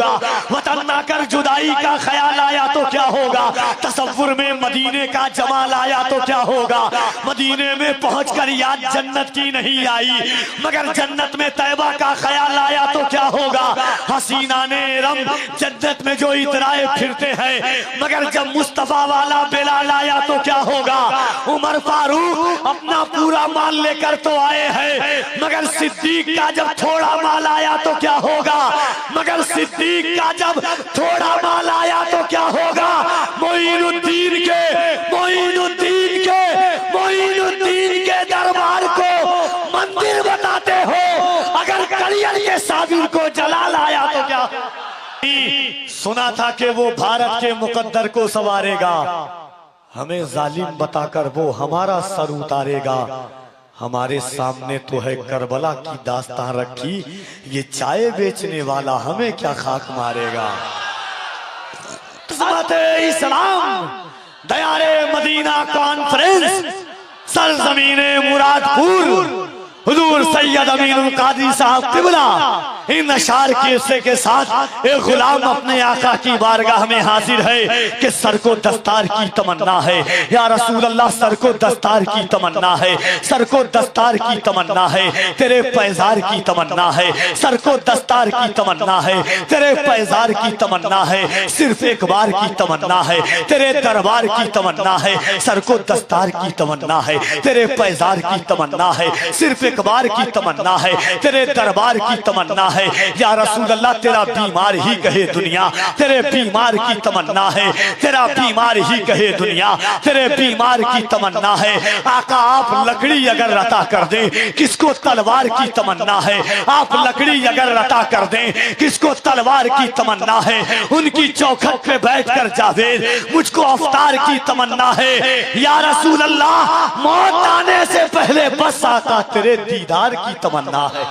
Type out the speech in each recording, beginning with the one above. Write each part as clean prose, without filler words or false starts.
होगा, वतन ना कर जुदाई का ख्याल आया तो क्या होगा, तसव्वुर में मदीने का जमाल आया तो क्या होगा, मदीने में पहुंचकर याद जन्नत की नहीं आई, मगर जन्नत में तैबा का ख्याल आया तो क्या होगा, हसीना ने रम जन्नत में जो इतराए फिरते हैं, मगर जब मुस्तफा वाला बिलाल आया तो क्या होगा, उमर फारूक अपना पूरा माल लेकर तो आए हैं, मगर सिद्दीक का जब थोड़ा माल आया तो क्या होगा, मगर सिद्दीक का जब थोड़ा माल आया तो क्या होगा, मोइनुद्दीन के दरबार को मंदिर बताते हो, अगर कलियर के साबिर को जलाल आया तो क्या। सुना था कि वो भारत के मुकद्दर को संवारेगा, हमें जालिम बताकर वो हमारा सर उतारेगा, हमारे सामने तो है करबला की दास्तान रखी, ये चाय बेचने वाला हमें क्या खाक मारेगा। इस्लाम दयारे मदीना कॉन्फ्रेंस सरजमीने मुरादपुर, हुजूर सैयद अमीनुल कादरी साहब किबला इन अशार के साथ एक गुलाम अपने आका की बारगाह में हाजिर है कि सर को दस्तार की तमन्ना है, या रसूल अल्लाह सर को दस्तार की तमन्ना है, सर को दस्तार की तमन्ना है, तेरे पैजार की तमन्ना है, सर को दस्तार की तमन्ना है, तेरे पैजार की तमन्ना है, सिर्फ एक बार की तमन्ना है, तेरे दरबार की तमन्ना है, सर को दस्तार की तमन्ना है, तेरे पैजार की तमन्ना है, सिर्फ एक बार की तमन्ना है, तेरे दरबार की तमन्ना है, या रसूल अल्लाह तेरा बीमार ही कहे दुनिया, तेरे बीमार की तमन्ना है, तेरा बीमार ही कहे दुनिया, तेरे बीमार की तमन्ना है। आका आप लकड़ी अगर रता कर दें किसको तलवार की तमन्ना है, आप लकड़ी अगर रता कर दें किसको तलवार की तमन्ना है, उनकी चौखट पे बैठकर जावेद मुझको अफ्तार की तमन्ना है, या रसूल अल्लाह मौत आने से पहले बस आका तेरे दीदार की तमन्ना है।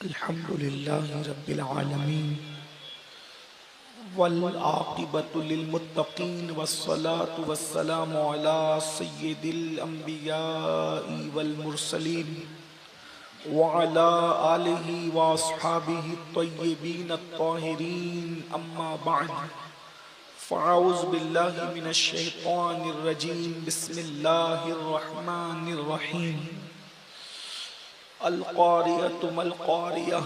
अल्हम्दुलिल्लाहि रब्बिल आलमीन वल आक़िबतु लिल मुत्तक़ीन वस्सलातु वस्सलामु अला सय्यिदिल अंबियाइ वल मुरसलीन व अला आलिहि व अस्हाबिहि त्वय्यिबीन अत्ताहिरीन अम्मा बअद फ़अऊज़ु बिल्लाहि मिनश शैतानिर रजीम बिस्मिल्लाहिर रहमानिर रहीम अल-क़ारियतु मल-क़ारियह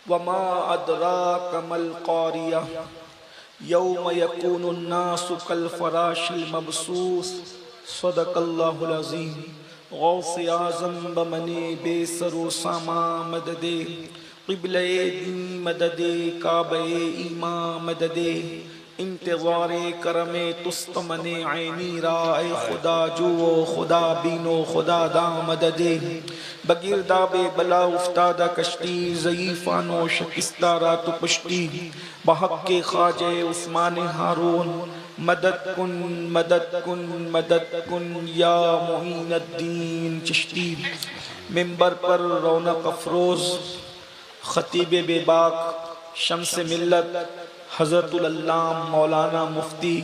वमा अदराका मल-क़ारियह यौम यकूनुन-नासु कल-फ़राशिल मबसूस सदक़ल्लाहुल अज़ीम। गौसे आज़म बमने बेसरो सामा मददे क़िबले दीन मददे काबे ईमा मददे इंतज़ारे करमे तुस्तमने ऐनी राए खुदा जुओ खुदा बीनो खुदा दा मददे बगिरदाबे बला उफ्तादा कश्ती ज़ईफ़ानो शकिस्तारा तो पुश्ती बहक के ख्वाजे उस्मान हारून मदद कुन मदद कुन मदद कुन या मुईनुद्दीन चिश्ती। मिंबर पर रौनक अफरोज़ खतीब बेबाक शम्स मिल्लत हज़रतुल अल्लाम मौलाना मुफ्ती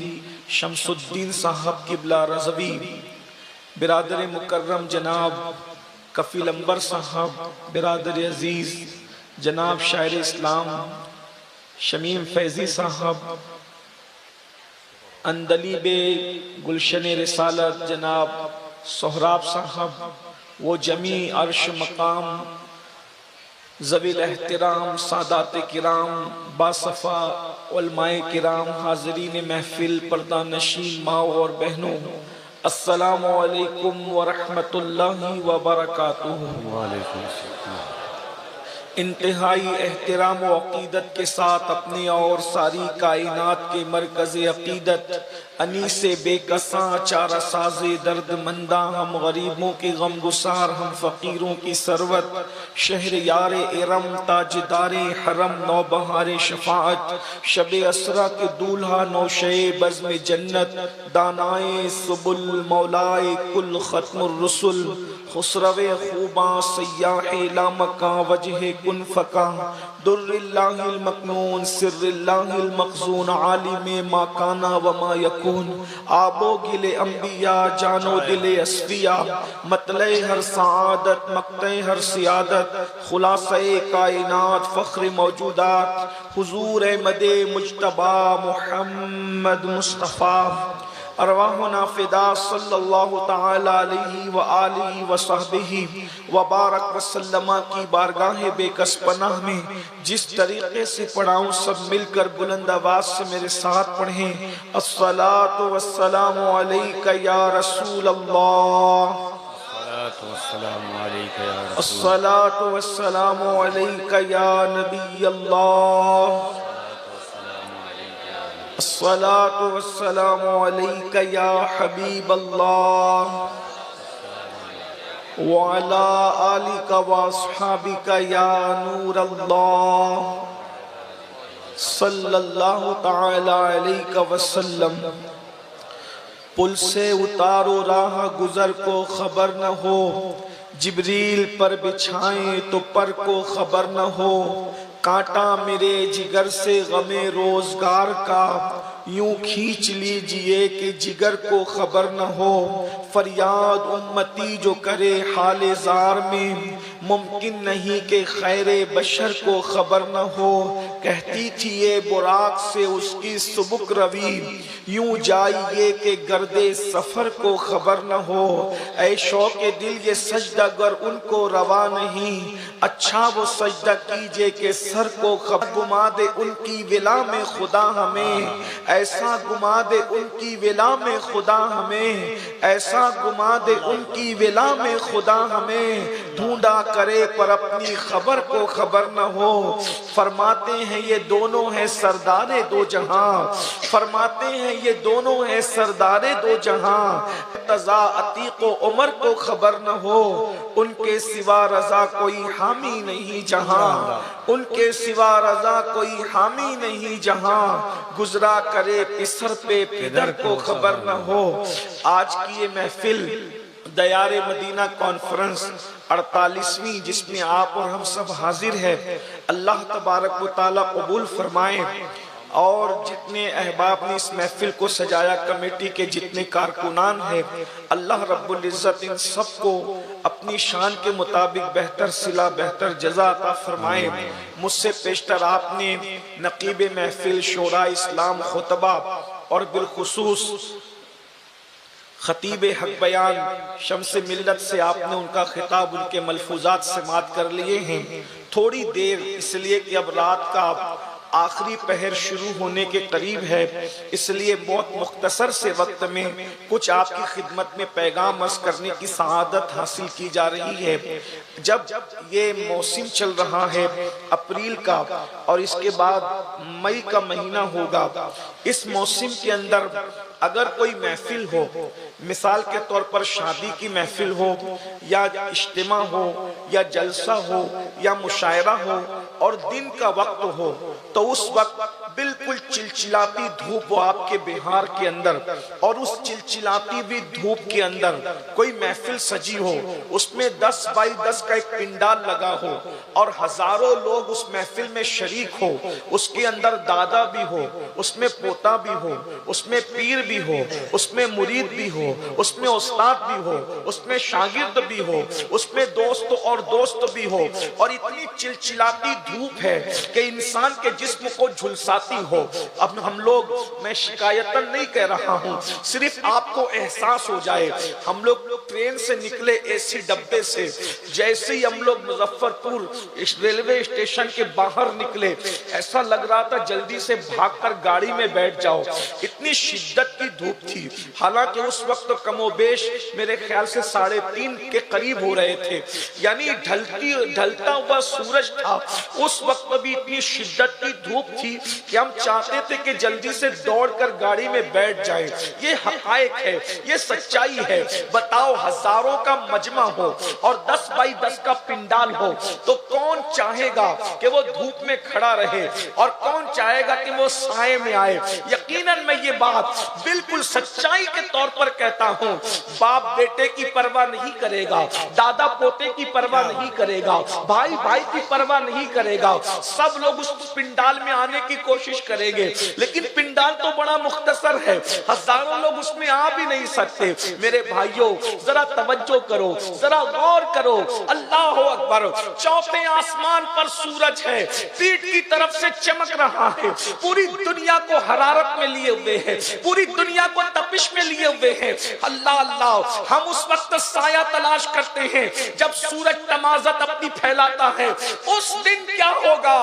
शमसुद्दीन साहब किबला रज़वी, बिरादर मुकर्रम जनाब कफ़ील अंबर साहब, बिरादर अज़ीज़ जनाब शायर इस्लाम शमीम फैज़ी साहब, अंदलीबे गुलशन रिसालत जनाब सोहराब साहब, वो जमी अर्श मकाम ज़वील एहतराम सादात किराम बासफ़ा उलमाए किराम, हाज़रीन महफ़िल, पर्दा नशीन माओ और बहनों, अस्सलामु अलैकुम व रहमतुल्लाहि व बरकातुहू। इंतहाई एहतराम व अकीदत के साथ अपने और सारी कायनात के मरकज़ अकीदत अनीसे बेकसां चारा साज़े दर्द मंदा, हम गरीबों के गम गुसार, हम फ़कीरों की सरवत, शहर यार इरम, ताजदारे हरम, नौबहारे शफाअत, शब असरा के दूल्हा, नौशे बज़्म जन्नत, दानाए सुबुल मौलाए कुल ख़त्मुर रुसुल, खुसरवे खूबा सय्याहे लामका वजह कुन फका, दुर्रिल्लाहिल मकनून सिर्रिल्लाहिल मखज़ून, आलिमे मा काना व मा यकून, आबो गिले अंबिया जानो दिले अस्फिया, मतले हर सआदत मक्ते हर सियादत, खुलासे कायनात फ़ख्र मौजूदात, हुजूर मदे मुज्तबा मुहम्मद मुस्तफ़ा, अरवाहुना फिदा सल्लल्लाहु तआला अलैहि व आलिहि व सहबिही व बारक व सल्लमा की बारगाह बेकस पनाह में जिस तरीके से पढ़ाऊं सब मिलकर बुलंद आवाज से मेरे साथ पढ़ें। अस्सलातु वस्सलामु अलैका या रसूल अल्लाह, अस्सलातु वस्सलामु अलैका या नबी अल्लाह, अस्सलातु वस्सलामु अलैका या हबीब अल्लाह, व अला आलिका व अस्हाबिका या नूर अल्लाह, सल्लल्लाहु तआला अलैका वसल्लम। पुल से उतारो राह गुजर को खबर न हो, जिब्रील पर बिछाएं तो पर को खबर न हो, कांटा मेरे जिगर से गमे रोजगार का, यूं खींच लीजिए कि जिगर को खबर न हो, फरियाद उम्मती जो करे हाले जार में, मुमकिन नहीं कि खैरे बशर को खबर न हो, कहती थी ये बुराक से उसकी सुबुक रवी, यूं जाइए कि गर्दे सफर को खबर न हो, ऐ शौक़े दिल ये सजदा गर उनको रवा नहीं, अच्छा वो सजदा कीजिए कि सर को खबर, गुमा दे उनकी विला में खुदा हमें, ऐसा गुमा दे उनकी विला में खुदा हमें, ऐसा गुमा दे उनकी विला में खुदा हमें, ढूंढा करे पर अपनी खबर को खबर न हो। फरमाते हैं ये दोनों हैं सरदारे दो जहां, फरमाते हैं ये दोनों हैं सरदारे दो जहां, तज़ा अतीक उमर को खबर न हो, उनके सिवा रजा कोई हामी नहीं जहां, उनके सिवा रजा कोई हामी नहीं जहां, गुजरा करे पिसर पे पिदर को खबर न हो। आज की ये महफिल दयारे मदीना कॉन्फ्रेंस 48वीं, जिसमें आप और हम सब हाजिर हैं, अल्लाह तबारक व तआला कबूल फरमाए। और जितने अहबाब ने इस महफिल को सजाया, कमेटी के जितने कारकुनान हैं, अल्लाह रब्बुल इज़्ज़त इन सबको अपनी शान के मुताबिक बेहतर सिला बेहतर जज़ा अता फरमाए। मुझसे पेशतर आपने नकीब महफिल, शोरा इस्लाम, खुतबा और बिलखुसूस खतीब हक बयान शम्स मिल्लत से आपने उनका खिताब उनके मलफूजात समात कर लिए हैं। थोड़ी देर इसलिए कि अब रात का आखिरी पहर शुरू होने के करीब है, इसलिए बहुत मुख्तसर से वक्त में कुछ आपकी खिदमत में पैगाम अर्ज करने की सआदत हासिल की जा रही है। जब ये मौसम चल रहा है अप्रैल का और इसके बाद मई का महीना होगा, इस मौसम के अंदर अगर कोई महफिल हो, मिसाल के तौर पर शादी की महफिल हो या इज्तिमा हो या जलसा हो या मुशायरा हो और दिन का वक्त हो, तो उस वक्त बिल्कुल चिलचिलाती धूप हो आपके बिहार के अंदर, और उस चिलचिलाती भी धूप के अंदर कोई महफिल सजी हो, उसमें 10 बाई 10 का एक पिंडाल लगा हो और हजारों लोग उस महफिल में शरीक हो, उसके अंदर दादा भी हो, उसमें पोता भी हो, उसमें पीर भी हो, उसमें मुरीद भी हो, उसमें उस्ताद भी हो, उसमें शागिर्द भी हो, उसमें दोस्त और दोस्त भी हो, और इतनी चिलचिलाती धूप है कि इंसान के जिस्म को झुलसाती हो। अब हम लोग, मैं शिकायतन नहीं कह रहा हूँ, सिर्फ आपको एहसास हो जाए, हम लोग ट्रेन से निकले एसी डब्बे से, जैसे ही हम लोग मुजफ्फरपुर रेलवे स्टेशन के बाहर निकले, ऐसा लग रहा था जल्दी से भागकर गाड़ी में बैठ जाओ, इतनी इतनी शिद्दत की धूप थी। हालांकि उस वक्त कमोबेश मेरे ख्याल से 3:30 के करीब हो रहे थे, यानी ढलता हुआ सूरज था। उस वक्त भी इतनी शिद्दत की धूप थी कि हम चाहते थे कि जल्दी से दौड़कर गाड़ी में बैठ जाएं। ये हकायक है, ये सच्चाई है। बताओ, हजारों का मजमा हो और 10 बाई 10 का पिंडाल हो, तो कौन चाहेगा कि वो धूप में खड़ा रहे और कौन चाहेगा कि वो साए में आए। यकीनन मैं ये बात बिल्कुल सच्चाई के तौर पर कहता हूँ। बाप बेटे की परवाह नहीं करेगा, दादा पोते की परवाह नहीं करेगा, भाई भाई की परवाह नहीं करेगा। सब लोग उस पिंडाल में आने की कोशिश करेंगे, लेकिन पिंडाल तो बड़ा मुख्तसर है, हजारों लोग उसमें आ भी नहीं सकते। मेरे भाइयों, जरा तवज्जो करो, जरा गौर करो। अल्लाह अकबर। चौथे आसमान पर सूरज है, पीठ की तरफ से चमक रहा है, पूरी दुनिया को हरारत में लिए हुए है, पूरी दुनिया को तपिश में लिए हुए हैं। अल्लाह अल्लाह, हम उस वक्त साया तलाश करते हैं जब सूरज तमाज़त अपनी फैलाता है। उस दिन क्या होगा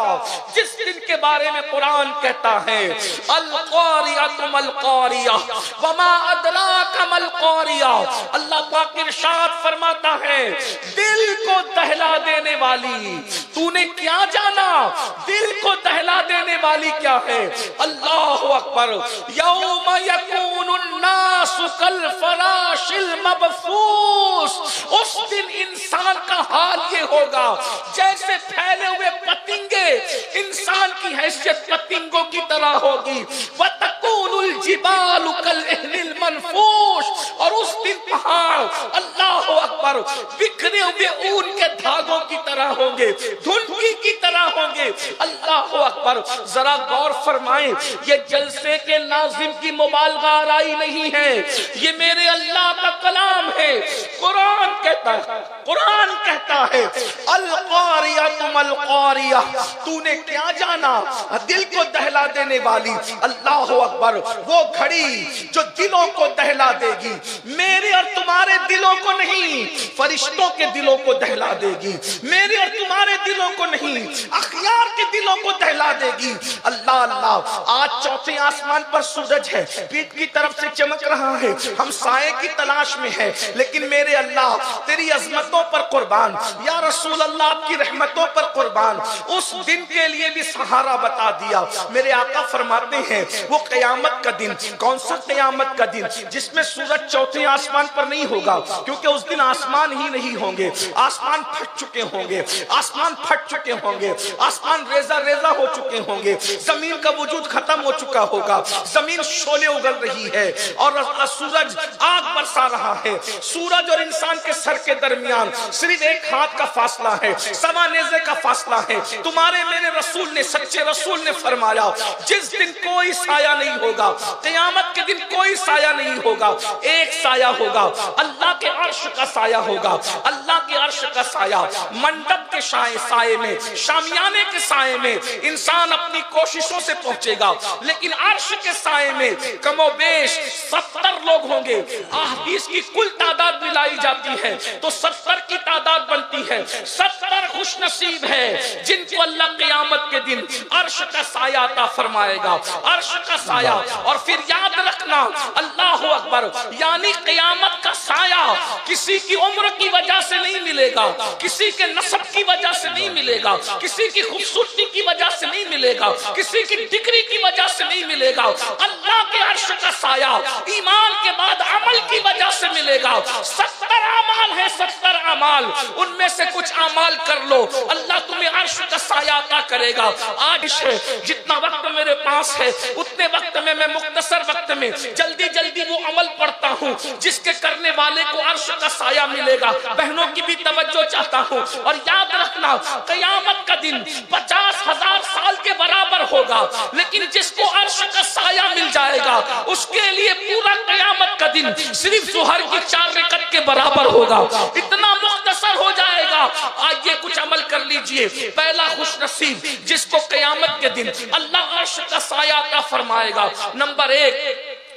जिस दिन के बारे में कुरान कहता है, अल क़ारिया तुमल क़ारिया वमा अदराका मल क़ारिया। अल्लाह पाक इरशाद फरमाता है, दिल को दहला देने वाली, तूने क्या जाना दिल को दहला देने वाली क्या है। अल्लाह अकबर। यौम यकूनुन नासु कल फराशिल मबसूस। उस दिन इंसान का हाल ये होगा जैसे फैले हुए पतंगे, इंसान की हैसियत पतंगों की तरह होगी। वतकूनुल जिबालु कल इहनिल मनफूश। और उस दिन पहाड़, अल्लाह अकबर, बिखरे हुए ऊन के धागों की तरह होंगे, धुंधी की तरह होंगे। अल्लाह अकबर। जरा गौर फरमाएं, ये जलसे के नाज़िम की मुबालगा आराई नहीं है, ये मेरे अल्लाह का कलाम है। कुरान कहता है, कुरान कहता है, अल क़ारिया तुमल क़ारिया, तूने क्या जाना दिल को दहला देने वाली। अल्लाह अकबर। वो घड़ी जो दिलों को दहला देगी, मेरे और तुम्हारे दिलों को नहीं, फरिश्तों के दिलों को दहला देगी, मेरे और तुम्हारे दिलों को नहीं, अखयार के दिलों को दहला देगी। अल्लाह अल्लाह। आज चौथे आसमान पर सूरज है, पीठ की तरफ से चमक रहा है, हम साए की तलाश में है, लेकिन मेरे अल्लाह तेरी अजमतों पर कुर्बान, या रसूल अल्लाह आपकी रहमतों पर कुर्बान। उस दिन के लिए भी सहारा बता दिया। मेरे आका फरमाते हैं, वो कयामत का दिन, कौन सा कयामत का दिन, जिसमें सूरज चौथे आसमान पर नहीं होगा, क्योंकि उस दिन आसमान ही नहीं होंगे, आसमान फट चुके होंगे, आसमान फट चुके होंगे, आसमान रेजा रेजा हो चुके होंगे, जमीन का वजूद खत्म हो चुका होगा, जमीन शोले उगल रही है और सूरज आग बरसा रहा है। सूरज और इंसान के सर के दरमियान सिर्फ एक हाथ का फासला है, सवा नेज़े का फासला है। तुम्हारे मेरे रसूल ने, सच्चे रसूल ने फरमाया, जिस दिन कोई साया नहीं होगा, क़यामत के दिन कोई साया नहीं होगा, एक साया होगा, अल्लाह के अर्श का साया होगा। अल्लाह के अर्श का साया, मंडप के साए में, शामियाने के साए में इंसान अपनी कोशिशों से पहुंचेगा, लेकिन अर्श के साए में कमोबेश 70 लोग होंगे। हदीस की कुल तादाद मिलाई जाती है तो 70 की तादाद बनती है। 70 खुशनसीब है जिनको अल्लाह क़यामत के दिन अर्श का साया अता फरमाएगा, अर्श का साया। और फिर याद रखना, अल्लाह अकबर, यानी क़यामत का साया किसी की उम्र की वजह से नहीं मिलेगा, किसी के नसब की वजह से नहीं मिलेगा, किसी की खूबसूरती की वजह से नहीं मिलेगा, किसी की डिग्री की वजह से नहीं मिलेगा। अल्लाह के अर्श का साया ईमान के बाद अमल की वजह से मिलेगा। 70 अमाल है, 70 अमाल, उनमें से कुछ अमाल कर लो, अल्लाह तुम्हें अर्श का साया अता करेगा। आज जितना वक्त मेरे पास है उतने वक्त में मैं मुख्तसर वक्त में जल्दी जल्दी वो अमल पढ़ता हूँ जिसके करने वाले को अर्श का साया मिलेगा। बहनों की भी तवज्जो चाहता हूँ। और याद रखना, क़यामत का दिन 50,000 साल के बराबर होगा, लेकिन जिसको अर्श का साया मिल जाएगा उसके लिए पूरा क़यामत का दिन सिर्फ ज़ुहर की 4 रकअत के बराबर होगा। इतना मुख्तसर हो जाएगा। आज ये कुछ अमल कर लीजिए। पहला खुशनसीब जिसको क़यामत के दिन अल्लाह अर्श का साया अता फरमाएगा। नंबर 1,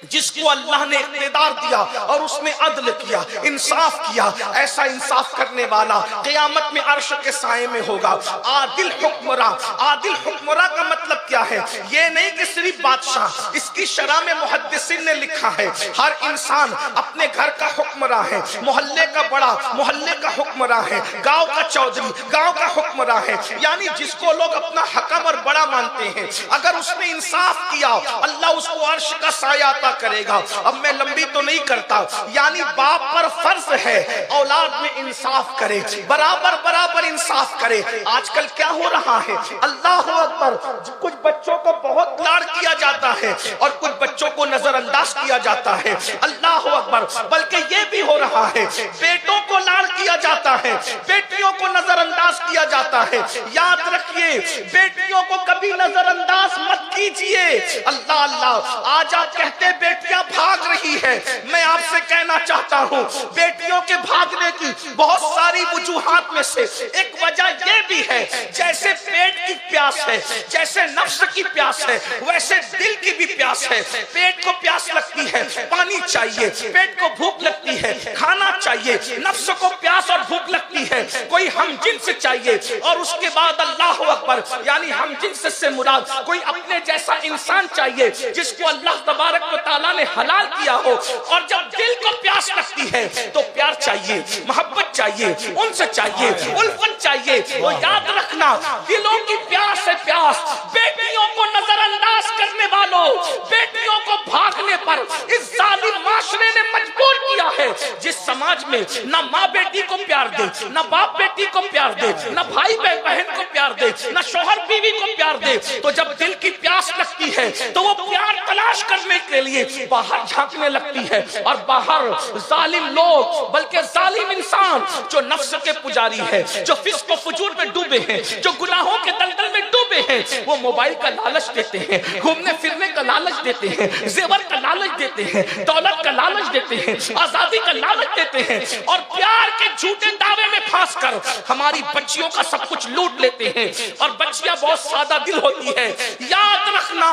जिसको अल्लाह ने इख्तियार दिया और उसने अदल किया, इंसाफ किया, ऐसा इंसाफ करने वाला क़यामत में अर्श के साए में होगा। आदिल हुक्मरा, आदिल हुक्मरा का मतलब क्या है? ये नहीं कि सिर्फ बादशाह, इसकी शरह में मुहद्दिसिन ने लिखा है हर इंसान अपने घर का हुक्मरा है, मोहल्ले का बड़ा मोहल्ले का हुक्मरा है, गांव का चौधरी गांव का हुक्मरा है, यानी जिसको लोग अपना हकम और बड़ा मानते हैं। अगर उसने इंसाफ किया अल्लाह उसको अर्श का साया अता करेगा। अब मैं लंबी तो नहीं करता, यानी बाप पर फर्ज है औलाद में इंसाफ करे, बराबर बराबर इंसाफ करे। आजकल क्या हो रहा है, अल्लाह अकबर, कुछ बच्चों को बहुत लाड़ किया जाता है और कुछ बच्चों को नजरअंदाज किया जाता है। अल्लाह अकबर, बल्कि ये भी हो रहा है बेटों को लाड़ किया जाता है, बेटियों को नजरअंदाज किया जाता है। याद रखिए बेटियों को कभी नजरअंदाज मत कीजिए। अल्लाह अल्लाह, आज आप कहते बेटियां भाग रही है, मैं आपसे कहना चाहता हूं बेटियों के भागने की बहुत सारी वजूहात में से एक वजह यह भी है, जैसे पेट की प्यास है, जैसे नफ्स की प्यास है, वैसे दिल की भी प्यास है। पेट को प्यास लगती है, पानी चाहिए, पेट को भूख लगती है, खाना चाहिए, नफ्स को प्यास और भूख लगती है, कोई हम जिन्स चाहिए, और उसके बाद अल्लाह अकबर, यानी हम जिन्स से मुराद कोई अपने जैसा इंसान चाहिए जिसको अल्लाह तबारक व तआला ने हलाल किया हो। और जब दिल को प्यास लगती है तो प्यार चाहिए, मोहब्बत चाहिए, उनसे चाहिए, उल्फत चाहिए। तो याद रखना दिलों की प्यास है प्यास। बेटियों को नजरअंदाज करने वालों, बेटियों को भागने पर इस जालिम माशरे ने मजबूर किया है। जिस समाज में न माँ बेटी को प्यार दे, न बाप बेटी को प्यार दे, न भाई बहन को प्यार दे, न शोहर बीवी को प्यार दे, तो जब दिल की प्यास लगती है तो वो प्यार तलाश करने के लिए बाहर झांकने लगती है। और बाहर जालिम लोग, बल्कि जालिम इंसान जो नफ्स के पुजारी है, जो फिस्क व फुजूर में डूबे हैं, जो गुनाहों के दलदल में डूबे हैं, वो मोबाइल का लालच देते हैं, घूमने फिरने का लालच देते हैं, जेवर का लालच देते हैं, दौलत का लालच देते हैं, आजादी का लालच देते हैं, और प्यार के झूठे दावे में फंस कर हमारी बच्चियों का सब कुछ लूट लेते हैं। और बच्चियां बहुत सादा दिल होती है। याद रखना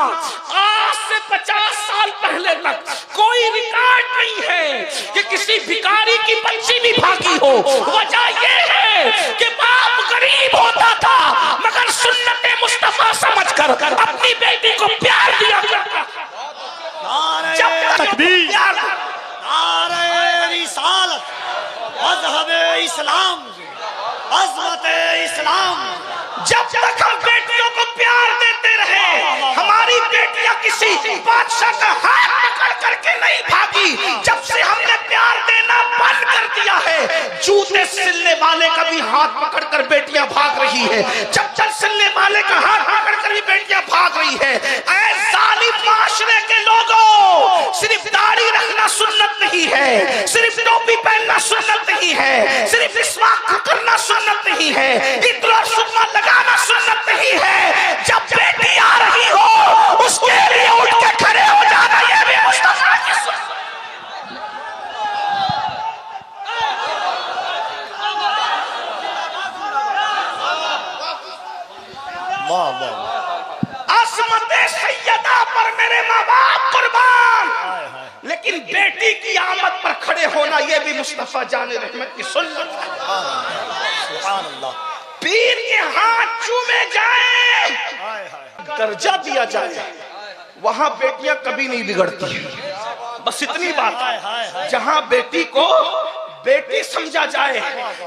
आज से 50 साल पहले तक कोई रिकॉर्ड नहीं है कि किसी भिखारी की बच्ची भी भागी हो। वजह यह है कि बाप गरीब होता था मगर सुन्नते मुस्तफा समझकर अपनी बेटी को प्यार दिया करता। तकबीर, नारे रिसालत, मज़हबे इस्लाम, अज़मते इस्लाम। जब तक हम बेटियों को प्यार देते रहे, हमारी बेटियां किसी बादशाह का हाथ पकड़ करके नहीं भागी। जब से हमने प्यार देना बंद कर दिया है, जूते सिलने वाले का भी हाथ पकड़कर बेटियां भाग रही है, चप्पल सिलने वाले का हाथ पकड़कर भी बेटियां भाग रही है। ऐ जालिम माशरे के लोगों, सिर्फ दाढ़ी रखना सुन्नत नहीं है, सिर्फ टोपी पहनना सुन्नत नहीं है, सिर्फ मिसवाक करना सुन्नत नहीं है, इत्र और सुरमा लगाना सुन्नत नहीं है। जब बेटी आ रही हो उसके लिए उठ के खड़े हो जाना, यह भी मुस्तफा की सुन्नत। असमते सैयदा पर मेरे माँ बाप कुर्बान, लेकिन बेटी की आमद पर खड़े होना यह भी मुस्तफा जाने रहमत की सुन्नत है। सुभान अल्लाह। पीर के हाथ चूमे जाए, दर्जा दिया जाए, वहां बेटियां कभी नहीं बिगड़ती। बस इतनी बात है, जहां बेटी को बेटी समझा जाए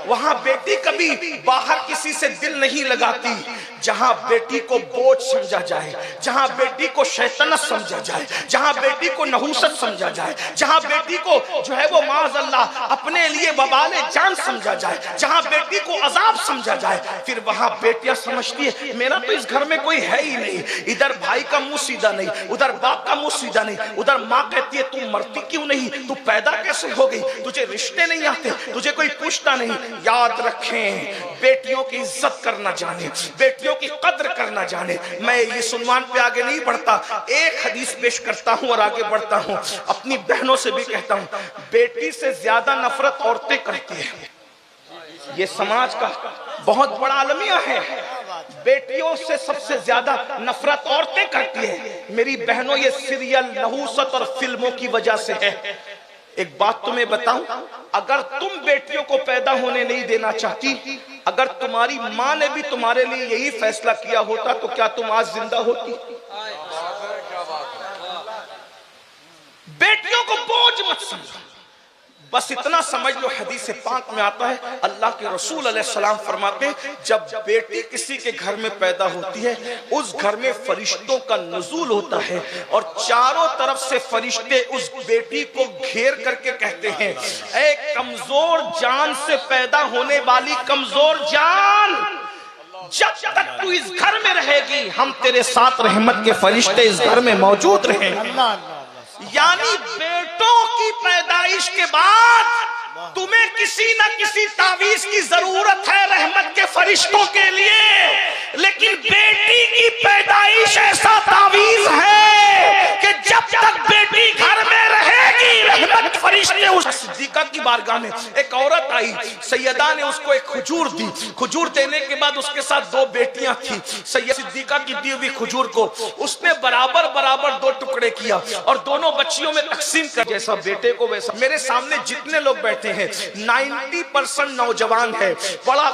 वहां बेटी कभी बाहर किसी से दिल नहीं लगाती। जहां बेटी को बोझ समझा जाए, जहां बेटी को शैतानत समझा जाए, जहां बेटी को नहूसत समझा जाए, जहां बेटी को जो है वो माज़अल्लाह अपने लिए वबाले जान समझा जाए, जहां बेटी को अजाब समझा जाए, फिर वहां बेटियां समझती है मेरा तो इस घर में कोई है ही नहीं। इधर भाई का मुंह सीधा नहीं, उधर बाप का मुंह सीधा नहीं, उधर माँ कहती है तू मरती क्यों नहीं, तू पैदा कैसे हो गई, तुझे रिश्ते नहीं आते, तुझे कोई पूछता नहीं। याद रखें बेटियों की इज्जत करना जाने, बेटियों की कद्र करना जाने। मैं ये सुनवान पे आगे नहीं बढ़ता, एक हदीस पेश करता हूं और आगे बढ़ता हूं। अपनी बहनों से भी कहता हूं, बेटी से ज्यादा नफरत औरतें करती है। ये समाज का बहुत बड़ा अलमिया है। बेटियों से सबसे ज्यादा नफरत औरतें करती है। मेरी बहनों, ये सीरियल, नहूसत और फिल्मों की वजह से है। एक बात तुम्हें बताऊं, अगर तुम बेटियों को पैदा होने नहीं देना चाहती, अगर तुम्हारी माँ ने भी तुम्हारे लिए यही फैसला किया होता तो क्या तुम आज जिंदा होती? बेटियों को बोझ मत समझो, बस इतना समझ लो, हदीस पाक में आता है, अल्लाह के रसूल अलैहिस्सलाम फरमाते हैं, जब बेटी किसी के घर में पैदा होती है, उस घर में फरिश्तों का नुज़ूल होता है और चारों तरफ से फरिश्ते उस बेटी को घेर करके कहते हैं, ए कमजोर जान से पैदा होने वाली कमजोर जान, जब तक तू इस घर में रहेगी, हम तेरे साथ रहमत के फरिश्ते इस घर में मौजूद रहेंगे। यानी बेटों की पैदाइश के बाद तुम्हें किसी न किसी तावीज की जरूरत है रहमत के फरिश्तों के लिए, लेकिन बेटी की पैदाइश ऐसा तावीज है कि जब तक बेटी घर में रहेगी, रहमत फरिश्ते उस सिद्दीका की बारगाह में एक औरत आई, सैयदा ने उसको एक खजूर दी, खजूर देने के बाद उसके साथ दो बेटियां थी, सैयदा सिद्दीका की दी हुई खजूर को उसने बराबर बराबर दो टुकड़े किया और दोनों बच्चियों में तकसीम कर, जैसा बेटे को वैसा। मेरे सामने जितने लोग बैठे हैं 90% नौजवान है, बड़ा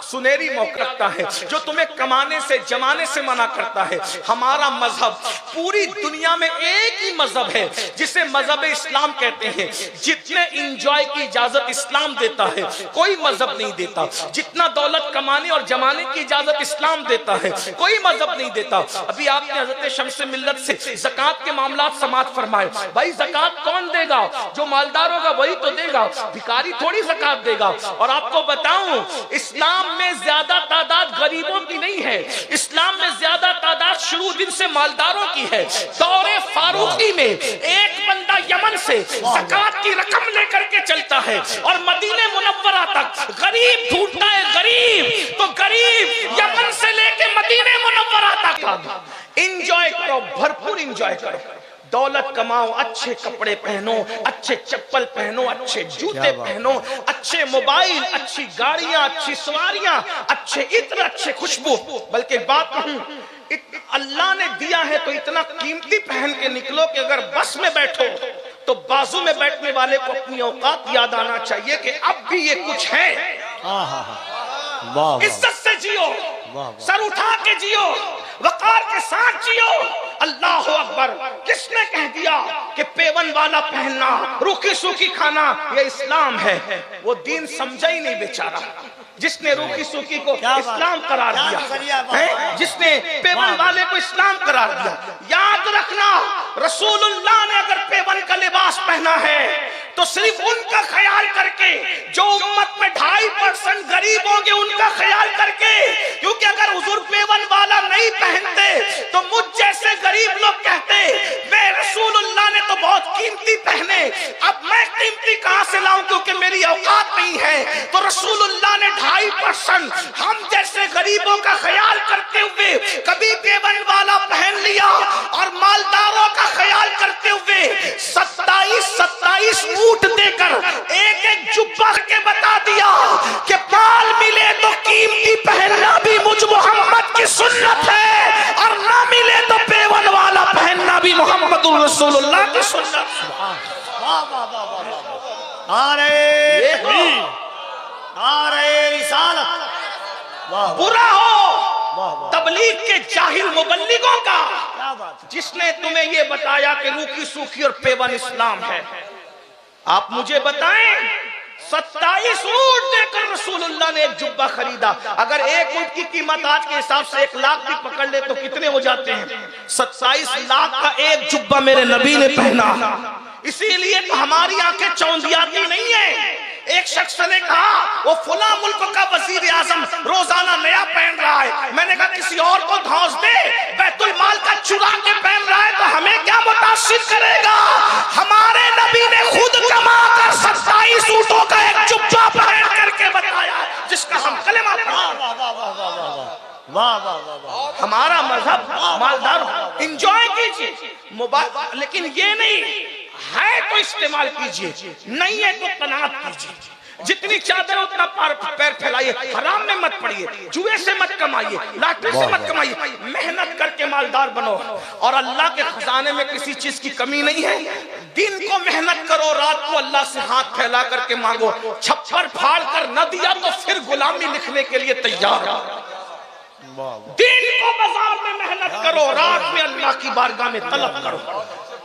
सुनहरी मौका रखता है, जो तुम्हें कमाने से जमाने से मना करता है। हमारा मजहब, पूरी दुनिया में एक ही मजहब है जिसे मजहब इस्लाम कहते हैं। जितने इंजॉय की इजाजत इस्लाम देता है कोई मजहब नहीं देता, जितना दौलत कमाने और जमाने की इजाजत इस्लाम देता है कोई मजहब नहीं देता। अभी आपने हजरत शम्स मिल्लत से ज़कात के मामलात समात फरमाए, भाई ज़कात कौन देगा? जो मालदार होगा वही तो देगा, भिखारी थोड़ी ज़कात देगा। और आपको बताऊं, इस्लाम में ज्यादा तादाद गरीबों की नहीं है, इस्लाम में ज्यादा तादाद शुरू दिन से मालदारों की है। दौरे फारूकी में एक बंदा यमन से ज़कात की रकम लेकर के चलता है और मदीने मुनव्वरा तक गरीब ढूंढता है, गरीब तो गरीब यमन से लेके मदीने मुनव्वरा तक। एंजॉय करो, भरपूर एंजॉय करो, दौलत कमाओ, अच्छे कपड़े पहनो, अच्छे चप्पल पहनो, अच्छे जूते पहनो, अच्छे मोबाइल, अच्छी गाड़ियां, अच्छी सवारियां, अच्छे इत्र, अच्छे खुशबू। बल्कि बात कहूं, अल्लाह ने दिया है तो इतना कीमती पहन के निकलो कि अगर बस में बैठो तो बाजू में बैठने वाले को अपनी औकात याद आना चाहिए कि अब भी ये कुछ है। इज्जत से जियो, सर उठा के जियो, वकार के साथ जियो। अल्लाह अकबर। किसने कह दिया कि पेवन वाला पहनना, रूखी सूखी खाना ये इस्लाम है? वो दीन समझा ही नहीं बेचारा, जिसने रूखी सूखी को इस्लाम करार दिया है, जिसने पेवन वाले को इस्लाम करार दिया। याद रखना, रसूलुल्लाह ने अगर पेवन का लिबास पहना है तो सिर्फ उनका ख्याल करके, जो उम्मत में 2.5% गरीब होंगे उनका ख्याल करके, क्योंकि अगर हुजूर पेवन वाला नहीं पहनते तो मुझ जैसे गरीब लोग कहते वे रसूलुल्लाह ने तो बहुत कीमती पहने, अब मैं कीमती कहां से लाऊं क्योंकि मेरी औकात नहीं है। तो रसूलुल्लाह ने 2.5% हम जैसे गरीबों का ख्याल करते हुए कभी पेवन वाला पहन लिया और मालदारों का ख्याल करते हुए 27 ऊंट देकर एक जुब्बा के बता दिया कि माल मिले तो कीमती पहनना भी मुझ मोहम्मद की सुन्नत है और ना मिले तो पेवन वाला पहनना भी मोहम्मदुर रसूलुल्लाह की सुन्नत। बुरा हो तबलीग के जाहिल मुबल्लिगों का, जिसने तुम्हें यह बताया कि रूखी सूखी और पेवन इस्लाम है। आप मुझे बताएं, 27 ऊंट देकर रसूलुल्लाह ने एक जुब्बा खरीदा। अगर एक ऊंट की कीमत आज के हिसाब से 1 लाख भी पकड़ ले तो कितने हो जाते हैं? 27 लाख का एक जुब्बा मेरे नबी ने पहना। इसीलिए तो हमारी आंखें चौंधियाती नहीं है। एक शख्स ने कहा वो फला मुल्क का वजीर आजम रोजाना नया पहन रहा है। मैंने कहा किसी और को धौंस दे, बैतुल माल का चुरा के पहन रहा है तो हमें क्या मुतासिर करेगा? हमारे नबी ने खुद कमा कर 27 ऊंटों का एक जुब्बा पहन करके बताया, जिसका हम कलेमा हमारा मजहब मालदार। एंजॉय कीजिए मोबाइल, लेकिन ये नहीं है तो इस्तेमाल कीजिए, नहीं है तो कनात कीजिए। जितनी चादर उतना पैर फैला चलाइए, हराम में मत पड़िए, जुए से मत कमाइए, लाटरी से मत कमाइए, मेहनत करके मालदार बनो। और अल्लाह के खजाने में किसी चीज की कमी नहीं है। दिन को मेहनत करो, रात को अल्लाह से हाथ फैला करके मांगो। छप्पर फाड़ कर न दिया तो फिर गुलामी लिखने के लिए तैयार हो। दिन को बाजार में मेहनत करो, रात में अल्लाह की बारगाह में तलब करो।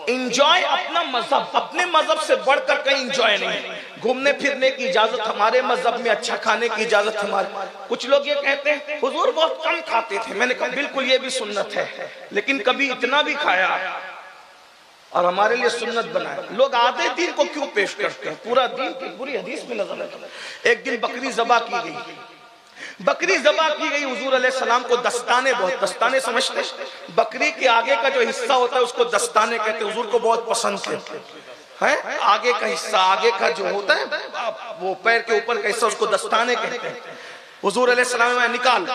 इंजॉय अपना मजहब, अपने मजहब से बढ़कर कहीं इंजॉय नहीं। घूमने फिरने की इजाजत हमारे मजहब में, अच्छा खाने की इजाजत हमारे। कुछ लोग ये कहते हैं हुजूर बहुत कम खाते थे। मैंने कहा बिल्कुल ये भी सुन्नत है, लेकिन कभी इतना भी खाया और हमारे लिए सुन्नत बनाया। लोग आधे दिन को क्यों पेश करते हैं, पूरा दिन की पूरी हदीस में नजर आता है। एक दिन बकरी ज़बा की गई, बकरी ज़बा की गई, हुजूर अलैहि सलाम को दस्ताने, बहुत दस्ताने समझते, बकरी के आगे का जो हिस्सा होता है उसको दस्ताने कहते, हुजूर को बहुत पसंद है। आगे का हिस्सा, आगे का जो होता है वो पैर के ऊपर का हिस्सा, उसको दस्ताने कहते हैं। हुजूर अलैहि सलाम ने निकाल,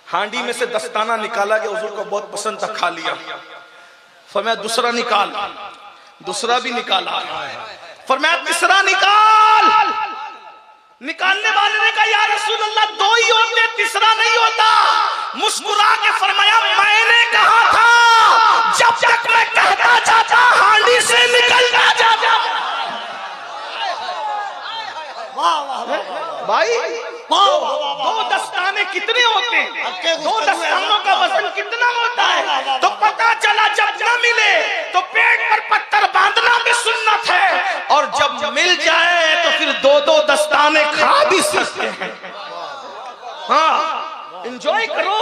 हांडी में से दस्ताना निकाला गया, हुजूर को बहुत पसंद था, खा लिया। फरमाया दूसरा निकाल, दूसरा भी निकाला। फरमाया तीसरा निकाल। निकालने वाले ने कहा या रसूल अल्लाह दो ही होते, तीसरा नहीं होता। मुस्कुरा के फरमाया मैंने कहा था जब तक मैं कहता जाता हांडी से निकलता जाता। भाई दो दस्ताने कितने होते हैं, दो दस्तानों का वजन कितना होता है? तो पता चला जब न मिले तो पेट पर पत्थर बांधना भी सुन्नत है, और जब मिल जाए तो फिर दो दो दस्ताने खा भी सकते हैं। हाँ, एंजॉय करो।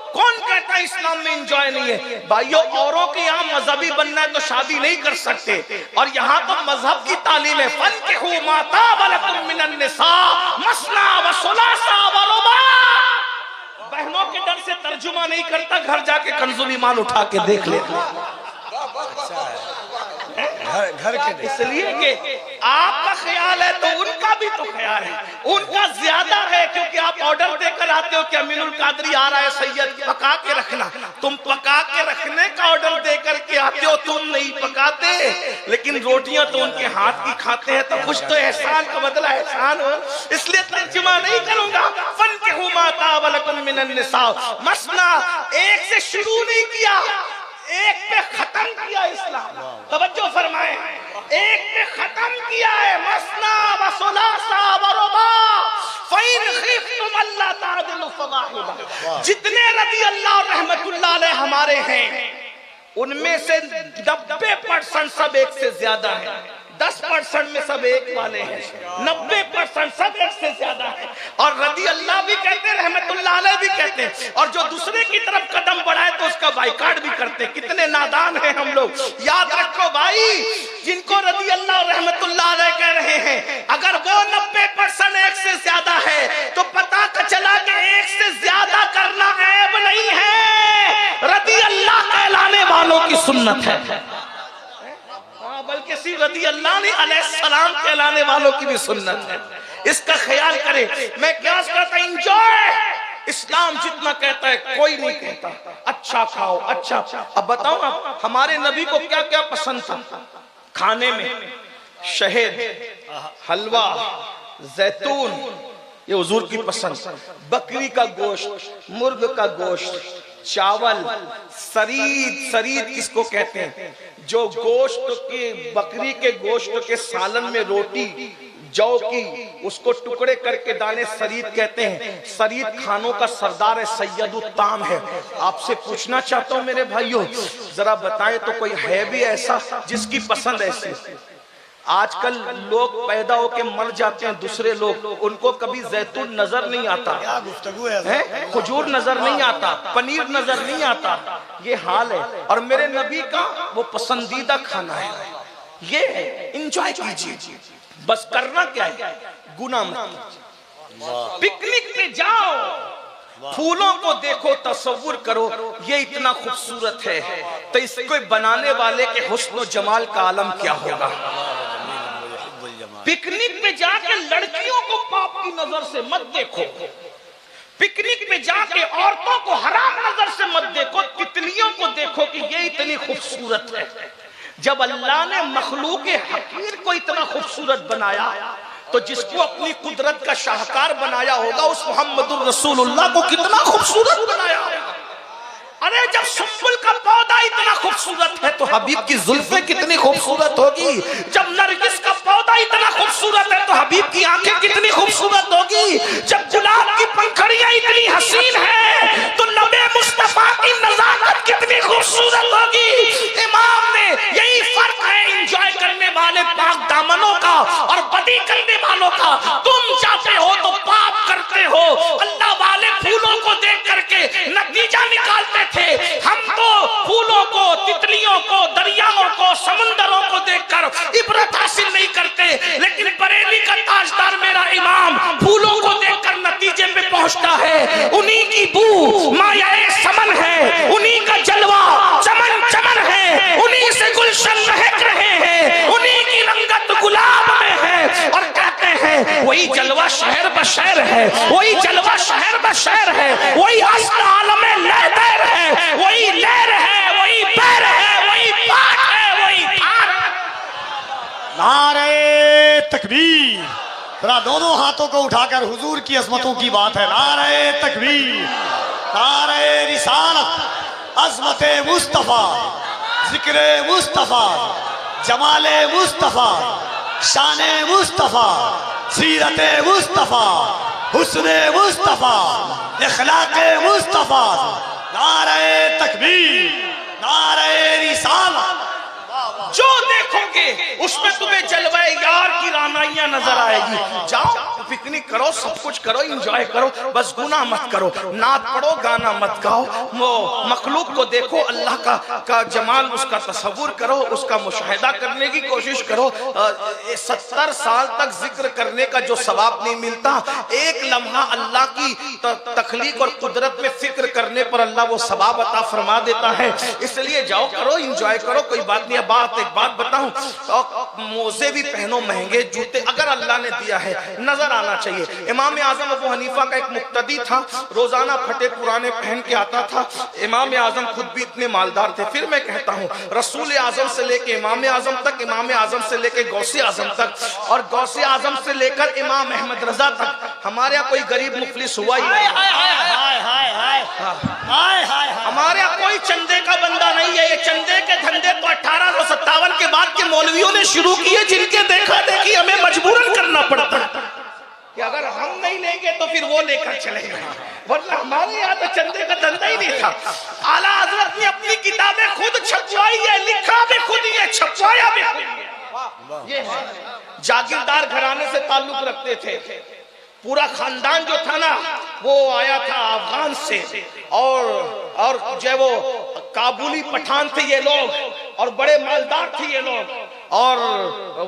कौन कहता है इस्लाम में एंजॉय नहीं है? भाइयों, औरों के यहाँ मजहबी बनना है तो शादी नहीं कर सकते, और यहाँ तो मजहब की तालीम है। फन्किहू मा ताब लकुम मिनन निसा मसना व सुलासा व रुबा। बहनों के डर से तर्जुमा नहीं करता, घर जाके कंजुल ईमान उठा के देख लेता। घर के इसलिए कि आपका ख्याल है तो उनका भी तो ख्याल है, उनका ज्यादा है, क्योंकि आप ऑर्डर देकर आते हो कि अमीनुल कादरी आ रहा है, सैयद पका के रखना। तुम पका के रखने का ऑर्डर देकर के आते हो, तुम नहीं पकाते, लेकिन रोटियां तो उनके हाथ की खाते हैं, तो कुछ तो एहसान का बदला एहसान हो। इसलिए तर्जुमा नहीं करूंगा। फन्किहू मा ताब लकुम मिनन निसा मसना, एक से शुरू नहीं किया, एक पे खत्म किया इस्लाम। तवज्जो फरमाए, एक पे खत्म किया है। मसना व सुलासा व रुबा फइन खिफ्तुम अल्ला तादिलु फवाहिदा। जितने रज़ी अल्लाह रहमतुल्लाह अलैह हमारे हैं, उनमें से 90% सब एक से ज्यादा है। 10% में सब एक वाले हैं, 90% सब एक से ज्यादा है। और रज़ी अल्लाह भी कहते हैं, रहमतुल्लाह अलैह भी कहते हैं, और जो दूसरे की तरफ कदम बढ़ाए तो उसका बाइकाट भी करते हैं। कितने नादान हैं हम लोग। याद रखो भाई, जिनको रज़ी अल्लाह रहमतुल्लाह अलैह कह रहे हैं, अगर वो 90% एक से ज्यादा है तो पता चला कि एक से ज्यादा करना ऐब नहीं है, रज़ी अल्लाह कहलाने वालों की सुन्नत है। बल्कि सिर्फ रज़ी अल्लाह ने अलैहिस्सलाम कहलाने वालों की भी सुन्नत है। इसका ख्याल करें। मैं क्या कहता, एंजॉय। इस्लाम जितना कहता है कोई नहीं कहता। अच्छा खाओ, अच्छा। अब बताओ आप, हमारे नबी को क्या क्या पसंद था खाने में? शहद, हलवा, जैतून, ये हुजूर की पसंद। बकरी का गोश्त, मुर्ग का गोश्त, चावल, सरीद। सरीद किसको कहते हैं? जो गोश्त के, बकरी के गोश्त के सालन में रोटी जौ की, उसको टुकड़े करके दाने सरीद कहते हैं। सरीद खानों का सरदार है, सैयदुत्ताम है। आपसे पूछना चाहता हूं मेरे भाइयों, जरा बताएं तो कोई है भी ऐसा जिसकी पसंद ऐसी? आजकल लोग पैदा होके मर जाते हैं, दूसरे लोग, उनको कभी जैतून नजर नहीं आता है, खजूर नजर नहीं आता, पनीर नजर नहीं आता। ये हाल है। और मेरे नबी का वो पसंदीदा खाना है। ये एंजॉय कीजिए, बस करना क्या है, गुनाह मत। पिकनिक पे जाओ, फूलों को देखो, तसव्वुर करो ये इतना खूबसूरत है, तो इसको बनाने वाले के हुस्न और जमाल का आलम क्या होगा। पिकनिक पे जाके लड़कियों को पाप की नजर से मत देखो, पिकनिक पे जाके औरतों को हराम नजर से मत देखो, तितलियों को देखो कि ये इतनी खूबसूरत है। जब अल्लाह ने मखलूक हकीर को इतना खूबसूरत बनाया तो जिसको अपनी कुदरत का शाहकार बनाया होगा उस मोहम्मदुर रसूलुल्लाह को कितना खूबसूरत बनाया होगा। अरे जब सुम्बुल का पौधा इतना खूबसूरत है तो हबीब की जुल्फें कितनी खूबसूरत होगी। जब नरगिस का पौधा इतना खूबसूरत है तो हबीब की आंखें कितनी खूबसूरत होगी। जब गुलाब की पंखड़ियां इतनी हसीन है तो नबे मुस्तफा की नजाकत कितनी खूबसूरत होगी। इमाम ने यही फर्क है एंजॉय करने वाले पाक दामनों का और बदी करने वालों का। तुम जाते हो तो पाप करते हो, अल्लाह वाले फूलों को देख करके नतीजा निकालते थे। हम तो फूलों को, तितलियों को, दरियाओं को, समुंदरों को देखकर इबरत हासिल नहीं करते, लेकिन बरेली का ताजदार मेरा इमाम फूलों को देखकर नतीजे पे पहुंचता है। उन्हीं की बू मायाए समन है, उन्हीं का जलवा चमन चमन है, उन्हीं से गुलशन महक रहे हैं, उन्हीं की रंगत गुलाब में है। और कहते हैं वही जलवा शहर बशहर है, वही जलवा शहर बशहर है, वही अस्ल आलम लहर है, वही लहर है, वही पैर है, वही पाठ है, वही धार है। नारे तकबीर, जरा दोनों हाथों को उठाकर हुजूर की अजमतों की बात है। नारे तकबीर, नारे रिसालत, अजमते मुस्तफा, जिक्रे मुस्तफा, जमाले मुस्तफा, शाने मुस्तफा, सीरते मुस्तफा, हुस्ने मुस्तफा, इखलाके मुस्तफा। नारे तकबीर, नारे रिसालत। जो देखोगे उसमें तुम्हें जलवाए यार की रानाइयां नजर आएगी। जाओ पिकनिक करो, सब कुछ करो, एंजॉय करो, बस गुनाह मत करो, नात पढ़ो, गाना मत गाओ। वो मखलूक को देखो, अल्लाह का जमाल, उसका तसव्वुर करो, उसका मुशाहिदा करने की कोशिश करो। 70 साल तक जिक्र करने का जो सवाब नहीं मिलता, एक लम्हा अल्लाह की तखलीक और कुदरत में फिक्र करने पर अल्लाह वो सवाब अता फरमा देता है। इसलिए जाओ करो, एंजॉय करो, कोई बात नहीं। एक बात बताऊं, मोजे भी पहनो, महंगे जूते, अगर अल्लाह ने दिया है नजर आना चाहिए। इमाम आजम अबू हनीफा का एक मुक्तदी था, रोजाना फटे पुराने पहन के आता था। इमाम आजम खुद भी इतने मालदार थे। फिर मैं कहता हूँ, रसूल आजम से लेके इमाम आजम तक, इमाम आजम से लेके गौसे आजम तक, और गौसे आजम से लेकर इमाम अहमद रजा तक हमारे यहाँ कोई गरीब मुफलिस हुआ ही नहीं। हमारे यहाँ कोई चंदे का बंदा नहीं है। ये चंदे के धंधे तो 1857 के बाद के मौलवियों ने शुरू किए, जिनके देखा देखी हमें मजबूरन करना पड़ता है कि अगर हम नहीं लेंगे तो फिर वो लेकर चलेगा, वरना हमारे यहाँ तो चंदे का धंधा ही नहीं था। आला हजरत ने अपनी किताबें खुद छपवाई है, लिखा भी खुद ही है, छपवाया भी खुद ही है। ये है, जागीरदार घराने से ताल्लुक रखते थे। पूरा खानदान जो था ना वो आया था अफगान से, और जो वो काबुली पठान थे ये लोग, और बड़े मालदार थे ये लोग। और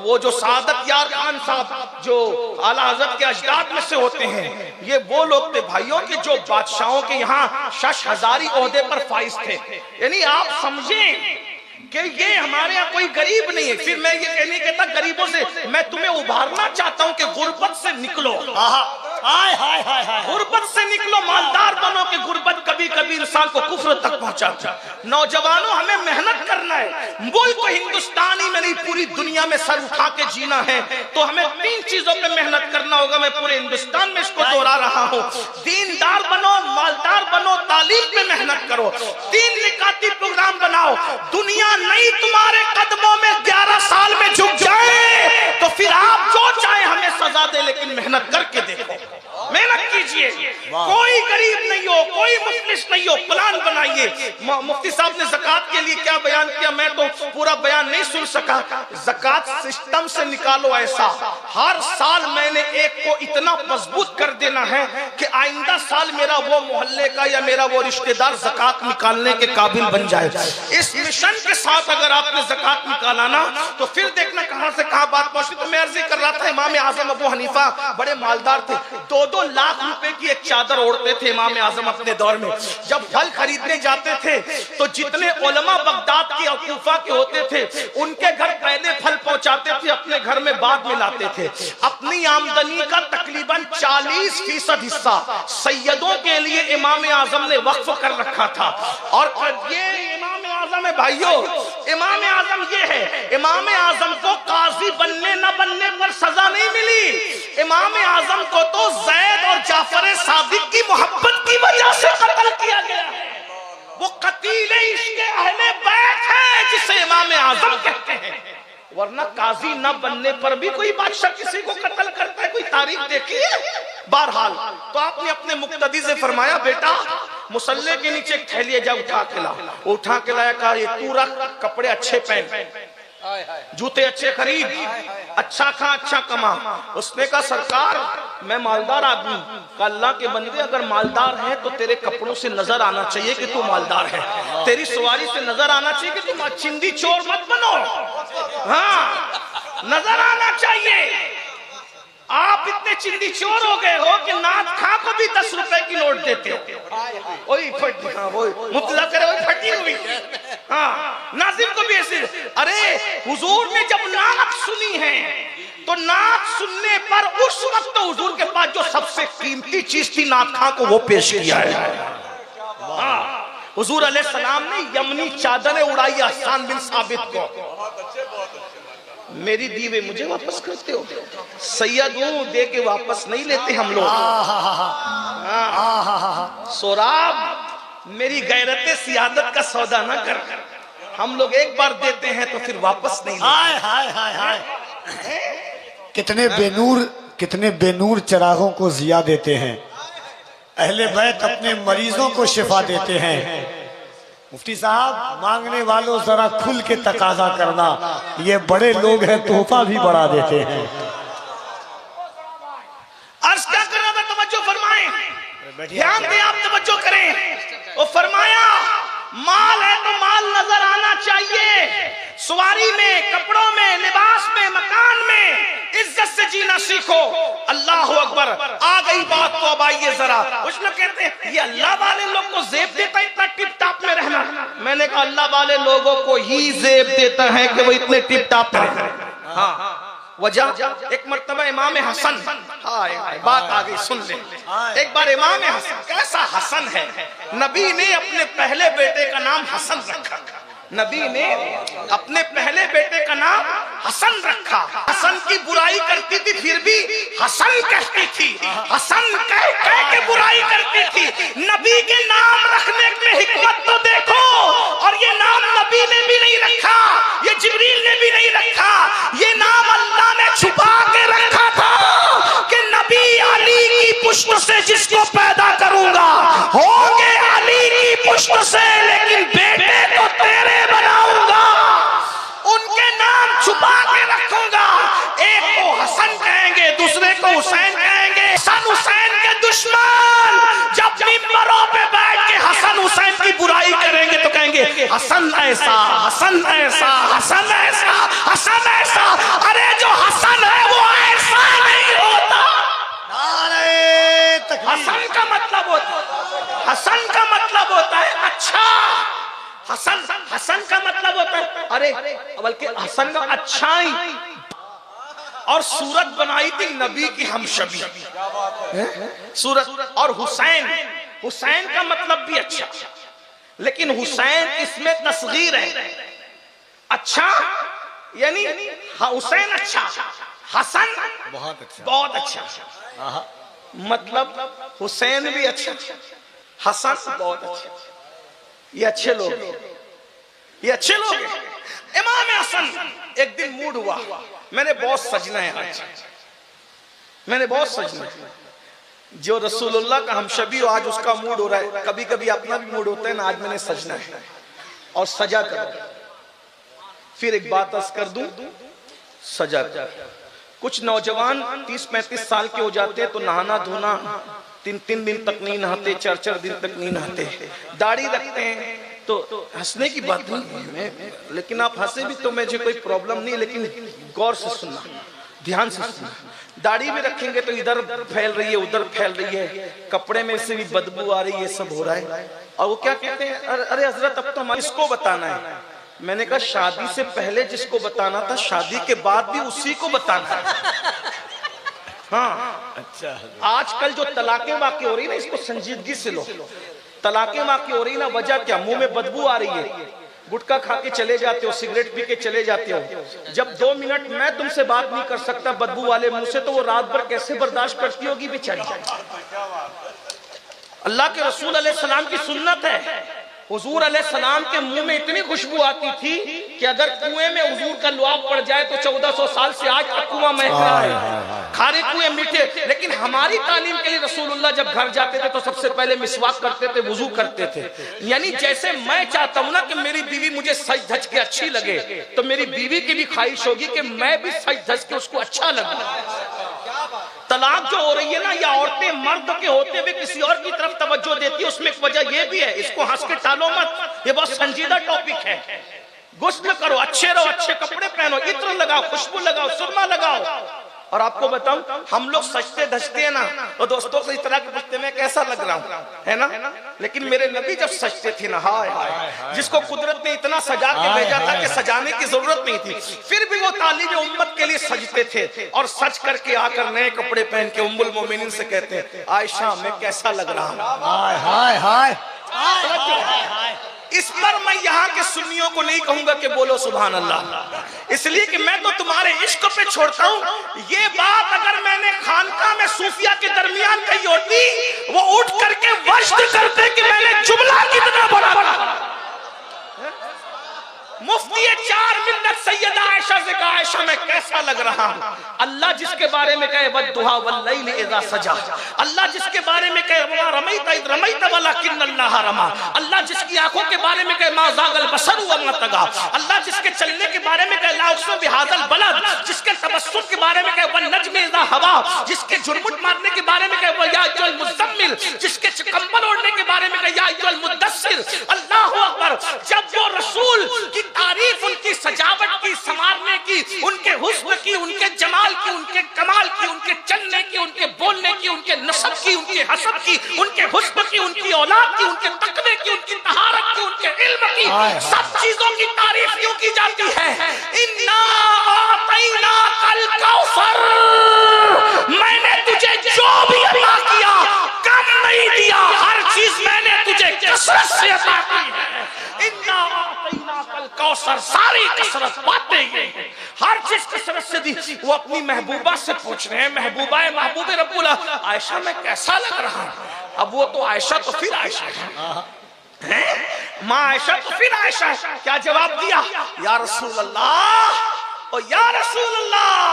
वो जो सादत यार खान साहब जो आला हजरत के अजदाद में से होते हैं, ये वो लोग थे भाइयों के जो बादशाहों के यहाँ शश हजारी ओहदे पर फाइज थे। यानी आप समझें कि ये हमारे यहाँ कोई गरीब नहीं है। फिर मैं ये कहने कहता गरीबों से मैं तुम्हें उभारना चाहता हूँ कि गुर्बत से निकलो, गुर्बत से निकलो, मालदार बनो कि गुर्बत कभी कभी इंसान को कुफ्र तक पहुंचाती है। नौजवानों, हमें मेहनत करना है। मुल्क को हिंदुस्तानी में नहीं पूरी दुनिया में सर उठा के जीना है तो हमें 3 चीजों पे मेहनत करना होगा। मैं पूरे हिंदुस्तान में इसको दोहरा रहा हूँ। दीनदार बनो, मालदार बनो, तालीम पे मेहनत करो, 3 निकाती प्रोग्राम बनाओ। दुनिया नहीं तुम्हारे कदमों में 11 साल में झुक जाए तो फिर आप जो चाहे हमें सजा दे, लेकिन मेहनत करके देखो, मेहनत कीजिए। कोई गरीब नहीं हो, कोई मुफलिस नहीं हो, प्लान बनाइए। मुफ्ती साहब ने ज़कात के लिए क्या बयान किया, मैं तो पूरा बयान नहीं सुन सका। ज़कात सिस्टम से निकालो ऐसा, हर साल मैंने एक को इतना मजबूत कर देना है कि आइंदा साल मेरा वो मोहल्ले का या मेरा वो रिश्तेदार ज़कात निकालने के काबिल बन जाए। इस मिशन के साथ अगर आपने ज़कात निकाला ना तो फिर देखना कहां से कहां बात पहुंची। तो मैं अर्जी कर रहा था, इमाम आजम अबू हनीफा बड़े मालदार थे, 2-2 लाख रुपए की एक चादर ओढ़ते थे इमाम आजम अपने दौर में। जब फल खरीदने जाते थे तो जितने उलमा बगदाद के और कूफा के होते थे उनके घर पहले फल पहुंचाते थे, अपने घर में बाद में लाते थे। अपनी आमदनी का तकरीबन 40% हिस्सा सैयदों के लिए इमाम आजम ने वक्फ कर रखा था। और ये इमाम आजम है भाइयों, इमाम आजम ये है, इमाम आजम को काजी बनने न बनने पर सजा नहीं मिली, इमाम आजम को तो जैद और जाफर सादिक की मोहब्बत की वजह से कत्ल किया गया है। वो कतील इश्क़ अहले बैत है जिसे इमाम आजम कहते हैं, वरना काजी न बनने पर भी कोई बादशाह किसी को कत्ल करता है, कोई तारीख देखी है? बहरहाल तो आपने अपने मुक्तदी से फरमाया, बेटा मुसल्ले के नीचे एक थैली जा उठा के ला। उठा के लाया, कहा ये तू रख, कपड़े अच्छे पहन, जूते अच्छे खरीद, अच्छा खा अच्छा कमा। उसने कहा सरकार मैं मालदार आदमी। कहा अल्लाह के बंदे अगर मालदार है तो तेरे कपड़ों से नजर आना चाहिए कि तू मालदार है, तेरी सवारी से नजर आना चाहिए कि तुम चिंदी चोर मत बनो। हाँ नजर आना चाहिए। आप इतने चिंदी चोर हो गए हो कि नाथ खां को भी 10 रुपए की नोट देते हो। वही फटी हुई। हाँ नाजिम को भी ऐसे। अरे हुजूर ने जब नात सुनी है तो नात सुनने पर उस वक्त तो हुजूर के पास जो सबसे कीमती चीज थी नाथ खां को वो पेश किया है। हाँ हुजूर अलैहिस्सलाम ने यमनी चादरें उड़ाई हसन बिन साबित को। मेरी दीवे मुझे वापस करते हो, सैयद हूं दे के वापस नहीं लेते हम लोग। सोराब मेरी गैरत सियादत का सौदा ना कर, हम लोग एक बार देते हैं तो फिर वापस नहीं लेते। हाय हाय हाय हाय, कितने बेनूर चरागों को जिया देते हैं। अहले बैत अपने मरीजों को शिफा देते हैं। मुफ्ती साहब मांगने वालों जरा खुल के तकाजा करना, ये बड़े लोग हैं तोहफा भी बढ़ा देते हैं। अर्ज क्या कर रहा था, तवज्जो फरमाएं, ध्यान दें आप, तवज्जो करें। वो फरमाया माल है तो माल नजर आना चाहिए, सवारी में, कपड़ों में, लिबास में, मकान में इज्जत से जीना सीखो। अल्लाह अकबर। आ गई बात तो अब आइए जरा। उसमें कहते हैं ये अल्लाह वाले लोग को जेब देता है इतना टिप टाप में रहना। मैंने कहा अल्लाह वाले लोगों को ही जेब देता है कि वो इतने टिप टाप में रहे। हाँ वजह, एक मर्तबा इमाम हसन, बात आ गई सुन ले। एक बार इमाम हसन, कैसा हसन है, नबी ने अपने पहले बेटे का नाम हसन रखा। नबी ने अपने पहले बेटे का नाम हसन रखा। हसन की बुराई करती थी फिर भी हसन कहती थी, हसन कह कह के बुराई करती थी। नबी के नाम रखने में हिकमत तो देखो। और ये नाम नबी ने भी नहीं रखा, ये जिब्रील ने भी नहीं रखा, ये नाम अल्लाह ने छुपा के रखा था कि नबी अली की पुष्ट से जिसको पैदा करूंगा होंगे अली की पुष्ट से, लेकिन बेटे तो तेरे बनाऊंगा, उनके नाम छुपा के रखूंगा। एक को हसन कहेंगे, दूसरे को हुसैन कहेंगे। हसन हुसैन के दुश्मन जब मिंबरों पे बैठ के हसन हुसैन की बुराई करेंगे तो कहेंगे हसन ऐसा, हसन ऐसा, हसन ऐसा, हसन ऐसा। अरे जो हसन है वो ऐसा नहीं होता। हसन का मतलब होता, हसन का मतलब होता है अच्छा। हसन, हसन का मतलब होता है अरे, बल्कि हसन का अच्छाई। और सूरत बनाई थी नबी की हमशबी सूरत। और हुसैन, हुसैन का मतलब भी अच्छा, लेकिन हुसैन इसमें तस्गीर है। अच्छा यानी हुसैन अच्छा, हसन बहुत अच्छा, बहुत अच्छा। मतलब हुसैन भी अच्छा, हसन बहुत अच्छा। ये अच्छे लोग, ये अच्छे लोग। इमाम हसन एक दिन मूड हुआ, मैंने बहुत सजना है आज, मैंने बहुत सजना है। जो रसूलुल्लाह का हमशबी हो आज उसका मूड हो रहा है, कभी कभी अपना भी मूड होता है ना, आज मैंने सजना है और सजा कर। फिर एक बात अर्ज कर दूं, सजा कर। कुछ नौजवान 30-35 साल के हो जाते हैं तो नहाना धोना 3-3 दिन तक नहीं नहाते, 4-4 दिन तक नहीं नहाते, दाढ़ी रखते हैं तो हंसने की बात नहीं है, लेकिन आप हंसे भी तो मुझे कोई प्रॉब्लम नहीं, लेकिन गौर से सुनना, ध्यान से सुनना। दाढ़ी भी रखेंगे तो इधर फैल रही है, उधर फैल रही है, कपड़े में से भी बदबू आ रही है, सब हो रहा है। और वो क्या कहते हैं, अरे हजरत अब तो हमारे इसको बताना है। मैंने कहा शादी से पहले जिसको बताना था शादी के बाद भी उसी को बताना है। हाँ अच्छा, आजकल जो तलाकें वाक़ई हो रही ना, इसको संजीदगी से लो। तलाकें वाक़ई हो रही ना, वजह क्या, मुंह में बदबू आ रही है, गुटखा खा के चले जाते हो, सिगरेट पी के चले जाते हो। जब 2 मिनट मैं तुमसे बात नहीं कर सकता बदबू वाले मुंह से, तो वो रात भर कैसे बर्दाश्त करती होगी बेचारी। अल्लाह के रसूल अलैहिस्सलाम की सुन्नत है, हुजूर अलैहिस्सलाम के मुंह में इतनी खुशबू आती थी कि अगर कुएं में हुजूर का लुआब पड़ जाए तो 1400 साल से आज तक कुआं महक रहा है। खारे कुएं मीठे। लेकिन हमारी तालीम के लिए रसूलुल्लाह जब घर जाते थे तो सबसे पहले मिसवाक करते थे, वुजू करते थे। यानी जैसे मैं चाहता हूं ना कि मेरी बीवी मुझे सज धज के अच्छी लगे, तो मेरी बीवी की भी ख्वाहिश होगी कि मैं भी सज धज के उसको अच्छा लगूं। तलाक जो हो रही है ना, या औरतें मर्द के होते हुए किसी और की तरफ तवज्जो देती है, उसमें एक वजह यह भी है, इसको हंस के टालो मत, ये बहुत संजीदा टॉपिक है। गुस्ल करो, अच्छे रहो, अच्छे कपड़े पहनो, इत्र लगाओ, खुशबू लगाओ, सुरमा लगाओ। और आपको बताऊं, हम लोग सजते धजते हैं ना, तो दोस्तों से इस तरह के पूछते मैं कैसा लग रहा हूं, है ना। लेकिन मेरे नबी जब सजते थे ना, हाय हाय, जिसको कुदरत ने इतना सजा के भेजा था कि सजाने की जरूरत नहीं थी, फिर भी वो तालीम उम्मत के लिए सजते थे। और सज करके आकर नए कपड़े पहन के उम्मुल मोमिनीन से कहते हैं, आयशा मैं कैसा लग रहा हूं। हाय हाय हाय। इस पर मैं यहाँ के सुन्नियों को नहीं कहूंगा कि बोलो सुभान अल्लाह, इसलिए कि मैं तो तुम्हारे इश्क पे छोड़ता हूँ। ये बात अगर मैंने खानका में सूफिया के दरमियान कही होती, वो उठ करके वज्द करते कि मैंने जुमला कितना बड़ा बड़ा। मुफ्ती 4 मिन्नत सैयदा आयशा से कहा, आयशा मैं कैसा लग रहा हूं। अल्लाह जिसके बारे में कहे वद्दुहा वल्लैल इज़ा सजा, अल्लाह जिसके बारे में कहे वमा रमैता इज़ रमैता वलाकिन्नल्लाह रमा, अल्लाह जिसकी आंखों के बारे में कहे मा ज़ागल बसर वमा तगा, अल्लाह जिसके चलने के बारे में कहे ला उक़सिमु बिहाज़ल बलद, जिसके तबस्सुम के बारे में कहे वन नज्मि इज़ा हवा, जिसके झुरमुट मारने के बारे में कहे व या अय्युहल मुज़्ज़म्मिल, जिसके कंबल ओढ़ने के बारे में कहे या अय्युहल मुद्दस्सिर। अल्लाहु अकबर। जब वो रसूल की तारीफ, उनकी सजावट की, संवारने की, उनके हुस्न की, उनके जमाल की, उनके कमाल की, उनके चलने की, उनके बोलने की, उनके नसब की, उनके हसब की, उनके हुस्न की, उनकी औलाद की, उनके तकवे की, उनकी तहारत की, उनके इल्म की, सब चीजों की तारीफ क्यों की जाती है। इन्ना आतैना कल कौसर, मैंने तुझे जो भी अता किया कम नहीं दिया, हर चीज मैंने तुझे कसरत से अता की है। इन्ना आतैना कल कौसर, सारी कसरत बातें हर चीज कसरत से दी। वो अपनी महबूबा से पूछ रहे हैं, महबूबा महबूब रब्बुल आयशा मैं कैसा लग रहा हूं। अब वो तो आयशा तो फिर आयशा है, माँ आयशा तो फिर आयशा है। क्या जवाब दिया, या रसूल अल्लाह, ओ या रसूल अल्लाह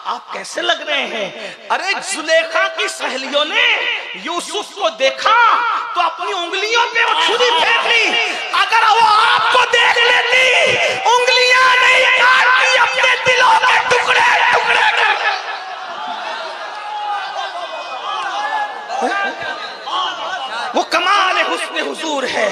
आप कैसे लग रहे हैं। अरे जुलेखा की सहेलियों ने यूसुफ को देखा तो अपनी उंगलियों पे वो छुरी फेंक ली। अगर वो आपको देख लेती, उंगलियां नहीं काटती, अपने दिलों के टुकड़े टुकड़े कर। वो कमाल हुस्न हुजूर है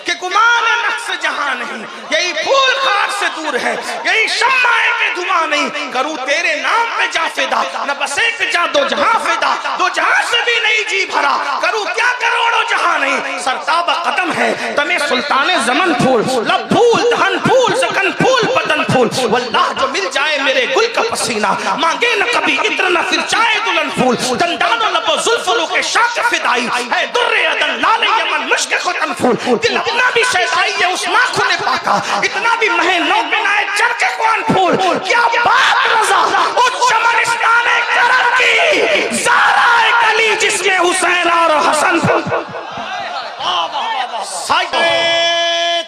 कि गुमान नक्श जहां नहीं, यही फूल खार से दूर है, यही शम्माए के धुआं नहीं। करूं तेरे नाम पे जा फिदा, न बस एक जा दो जहां फिदा, दो जहां से भी नहीं जी भरा। करूं क्या करोड़ों जहां नहीं, सरताबा कदम है तमे सुल्ताने जमन फूल, लब फूल दहन फूल सकन फूल बदन फूल। वल्लाह जो मिल जाए मेरे गुल का पसीना, मांगे न कभी इत्र न फिर चाहे दुल्हन फूल। दंदानो लबो जुल्फरों के शाक फिदाई है, दुर्रे अदन लाले यमन मुश्क खुतन फूल। दिल अपना भी शैताई है उस नाखुन ने पाका, इतना भी महे नौ बिनाए चरके कौन फूल। क्या बात रज़ा उस चमन इस्ताने करम की, ज़ारा कली जिसमें हुसैन और हसन फूल।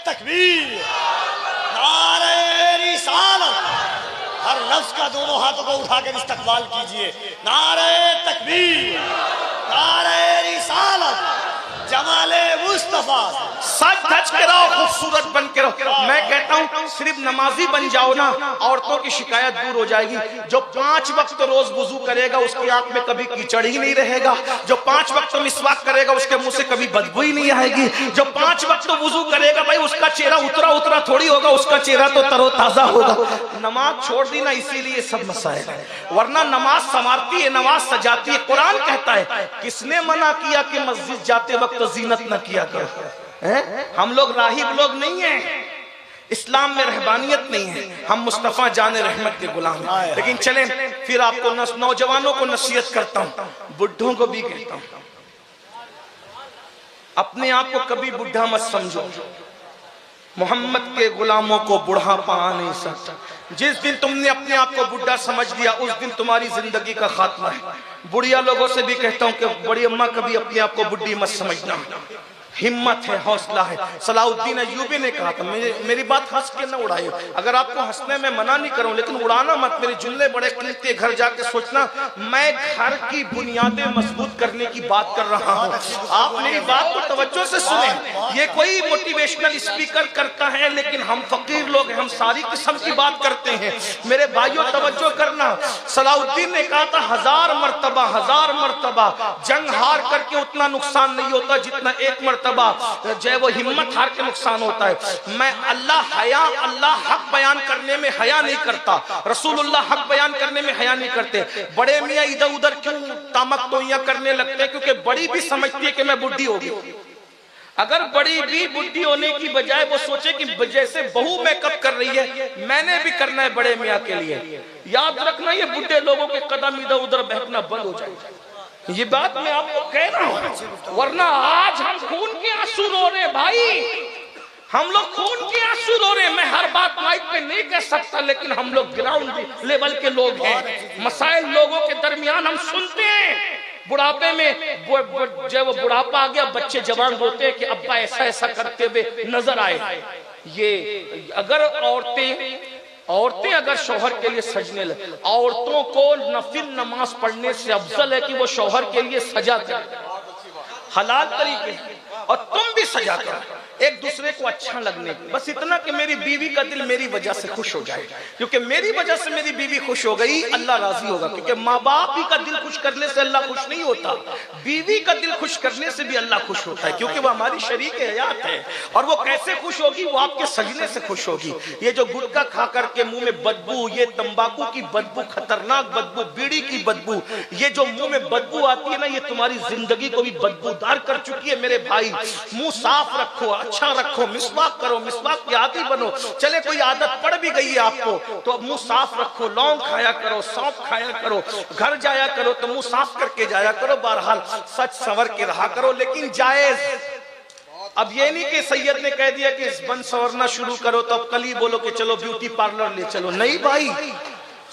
तकबीर, नारे रिसालत। हर लफ्ज का दोनों हाथों को उठाकर इस्तकबाल कीजिए। नारे तकबीर, नारे रिसालत, जमाले मुस्तफा। सच धज के रहो, खूबसूरत बन के रहो। मैं कहता हूँ सिर्फ नमाजी बन जाओ ना, औरतों की शिकायत दूर हो जाएगी। जो 5 वक्त रोज वुजू करेगा उसकी आंख में कभी कीचड़ ही नहीं रहेगा। जो 5 वक्त मिसवाक करेगा उसके मुंह से कभी बदबू ही नहीं आएगी। जो 5 वक्त वुजू करेगा भाई उसका चेहरा उतरा उतरा थोड़ी होगा, उसका चेहरा तो तरोताजा होगा। नमाज छोड़ दी ना इसीलिए सब मसाइल है, वरना नमाज संवारती है, नमाज सजाती है। कुरान कहता है किसने मना किया कि मस्जिद जाते वक्त तो जीनत न किया करो। हम लोग राहिब लोग नहीं हैं, इस्लाम में रहबानियत नहीं है, हम मुस्तफा जाने रहमत के गुलाम हैं। लेकिन चलें फिर आपको नौजवानों को नसीहत करता हूं, बुढ़ों को भी कहता हूं, अपने आप को कभी बुढ़ा मत समझो। मोहम्मद के गुलामों को बुढ़ापा आ नहीं सकता। जिस दिन तुमने अपने आप को बुढ़ा समझ लिया उस दिन तुम्हारी जिंदगी का खात्मा है। बुढ़िया लोगों से भी कहता हूँ कि बड़ी अम्मा कभी अपने आप को बुढ़ी मत समझना, हिम्मत है, हौसला है। सलाउद्दीन अय्यूबी ने कहा था, मेरी बात हंस के न उड़ाइए, अगर आपको हंसने में मना नहीं करूं लेकिन उड़ाना मत। मेरे जुमले बड़े कीमती, घर जाके सोचना मैं घर की बुनियादें मजबूत करने की बात कर रहा हूं। आप मेरी बात को तवज्जो से सुने। ये कोई मोटिवेशनल स्पीकर करता है लेकिन हम फकीर लोग हैं, हम सारी किस्म की बात करते हैं। मेरे भाइयों तवज्जो करना, सलाउद्दीन ने कहा था 1000 मर्तबा जंग हार करके उतना नुकसान नहीं होता जितना एक मर्तबा जो है वो हिम्मत हार के नुकसान होता है। मैं अल्लाह हक बयान करने में हया नहीं करता, रसूलुल्लाह हक बयान करने में हया नहीं करते। बड़े मियाँ इधर उधर क्यों तामक तोइयां करने लगते हैं? क्योंकि बड़ी भी समझती है कि मैं बुढ़ी होगी। अगर बड़ी भी बुढ़ी होने की बजाय वो सोचे कि जैसे बहू मेकअप कर रही है मैंने भी करना है बड़े मियाँ के लिए, याद रखना ये बुढ़े लोगों के कदम इधर उधर बहकना बंद हो जाएगा। ये बात मैं आपको कह रहा हूं, वरना आज हम खून के आंसू रो रहे भाई, हम लोग खून के आंसू रो रहे। मैं हर बात माइक पे नहीं कह सकता लेकिन हम लोग ग्राउंड लेवल के लोग हैं। मसाइल लोगों के दरमियान हम सुनते हैं। बुढ़ापे में जब वो बुढ़ापा आ गया बच्चे जवान रोते हैं कि अब्बा ऐसा ऐसा करते हुए नजर आए। ये अगर औरतें अगर शौहर के लिए सजने लगे, औरतों को नफिल नमाज पढ़ने से अफजल है कि वो शौहर के लिए सजा करें हलाल तरीके से, और तुम भी सजा करो एक दूसरे को अच्छा लगने की। बस इतना कि मेरी बीवी का दिल मेरी वजह से खुश हो जाए, क्योंकि मेरी वजह से मेरी बीवी खुश हो गई अल्लाह राजी होगा। क्योंकि माँ बाप ही का दिल खुश करने से अल्लाह खुश नहीं होता, बीवी का दिल खुश करने से भी अल्लाह खुश होता है, क्योंकि वो हमारी शरीक हयात है। और वो कैसे खुश होगी? वो आपके सजने से खुश होगी। ये जो गुटखा खा करके मुंह में बदबू, ये तंबाकू की बदबू, खतरनाक बदबू, बीड़ी की बदबू, ये जो मुंह में बदबू आती है ना, ये तुम्हारी जिंदगी को भी बदबूदार कर चुकी है। मेरे भाई मुंह साफ रखो, अच्छा रखो, मिसवाक करो, मिसवाक की आदत बनो। चले कोई आदत पड़ भी गई है आपको तो मुंह साफ रखो, लौंग खाया करो, सौंफ खाया करो, घर जाया करो तो मुंह साफ करके जाया करो। बहरहाल सच संवर के रहा करो, लेकिन जायज। अब ये नहीं कि सैयद ने कह दिया कि बन संवरना शुरू करो तो अब कल ही बोलो कि चलो ब्यूटी पार्लर ले चलो। नहीं भाई,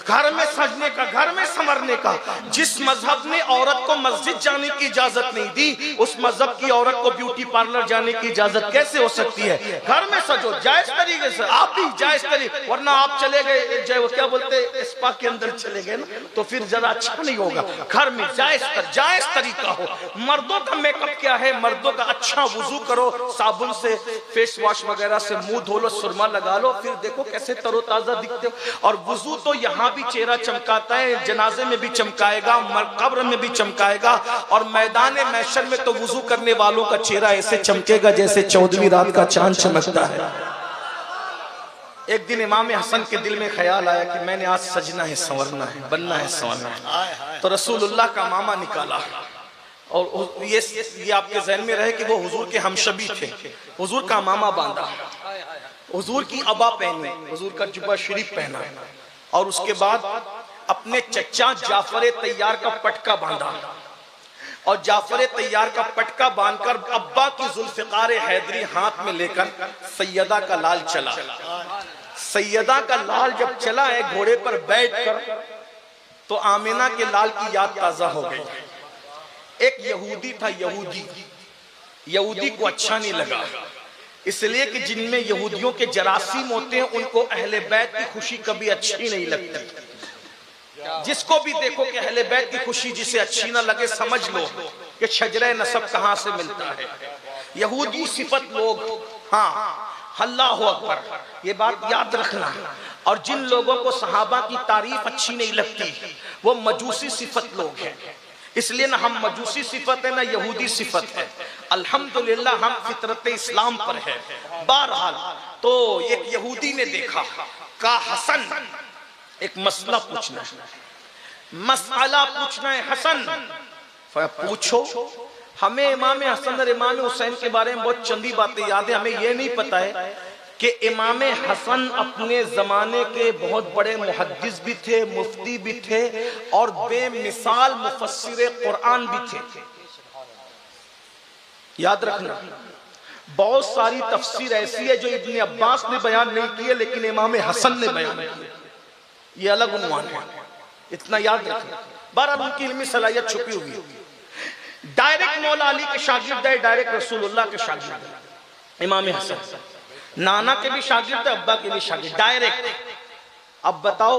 घर में सजने का, घर में संवरने का। जिस मजहब ने औरत को मस्जिद जाने की इजाजत नहीं दी, उस मजहब की औरत को ब्यूटी पार्लर जाने की इजाजत कैसे हो सकती है? घर में सजो जायज तरीके से, आप भी जायज तरीके। वरना आप चले गए जो क्या बोलते स्पा के अंदर चले गए ना, तो फिर जरा अच्छा नहीं होगा। घर में जायज तरीका हो। मर्दों का मेकअप क्या है? मर्दों का अच्छा वुजू करो, साबुन से फेस वॉश वगैरह से मुंह धो लो, सुरमा लगा लो, फिर देखो कैसे तरोताजा दिखते हो। और वुजू तो यहाँ भी चेहरा चमकाता है, जनाजे में भी चमकाएगा, कब्र में भी चमकाएगा, और मैदान महशर में तो वुजू करने वालों का चेहरा ऐसे चमकेगा जैसे 14वीं रात का चांद चमकता है। एक दिन इमाम हसन के दिल में ख्याल आया कि मैंने आज सजना है, संवरना है, बनना है, संवरना है। तो रसूलुल्लाह का मामा निकाला, और ये आपके ज़हन में रहे कि वो हुजूर के हमशबी थे। हुजूर का मामा बांधा, हुजूर की अबा पहनी, हुजूर का जुब्बा शरीफ पहना, और उसके बाद अपने चचा जाफर तैयार का पटका बांधा, और जाफर तैयार का पटका बांधकर अब्बा की जुल्फिकार हैदरी हाथ में लेकर सैयदा का लाल चला। सैयदा का लाल जब चला है घोड़े पर बैठकर, तो आमिना के लाल की याद ताजा हो गई। एक यहूदी था, यहूदी को अच्छा नहीं लगा, इसलिए कि जिनमें यहूदियों के जरासीम होते हैं उनको अहले बैत की खुशी कभी अच्छी नहीं लगती। जिसको भी देखो कि अहले बैत की खुशी जिसे अच्छी ना लगे, समझ लो कि शजरे नसब कहां से मिलता है। यहूदी सिफत लोग, हाँ अल्लाहु अकबर, ये बात याद रखना। और जिन लोगों को सहाबा की तारीफ अच्छी नहीं लगती वो मजूसी सिफत लोग हैं। इसलिए ना हम मजूसी सिफत है ना यहूदी सिफत है। अल्हम्दुलिल्लाह हम फितरत इस्लाम पर है। बहरहाल तो एक यहूदी ने देखा, का हसन एक मसला पूछना है, हसन पूछो। हमें इमाम हसन और इमाम हुसैन के बारे में बहुत चंदी बातें याद है, हमें ये नहीं पता है कि इमाम हसन अपने जमाने के बहुत बड़े मुहद्दिस भी थे, मुफ्ती भी थे, और बेमिसाल मुफस्सिर कुरान भी थे। याद रखना, बहुत सारी तफसीर ऐसी है जो इब्ने अब्बास ने बयान नहीं की है, लेकिन इमाम हसन ने बयान किया। ये अलग उन्वान है, इतना याद रखें। बहरहाल उनकी इल्मी सलाहियत छुपी हुई है। डायरेक्ट मौला अली के शागिर्द है, डायरेक्ट रसूलुल्लाह के शागिर्द है। इमाम हसन नाना के भी शागिर्द है, अब्बा के भी शागिर्द, डायरेक्ट। अब बताओ,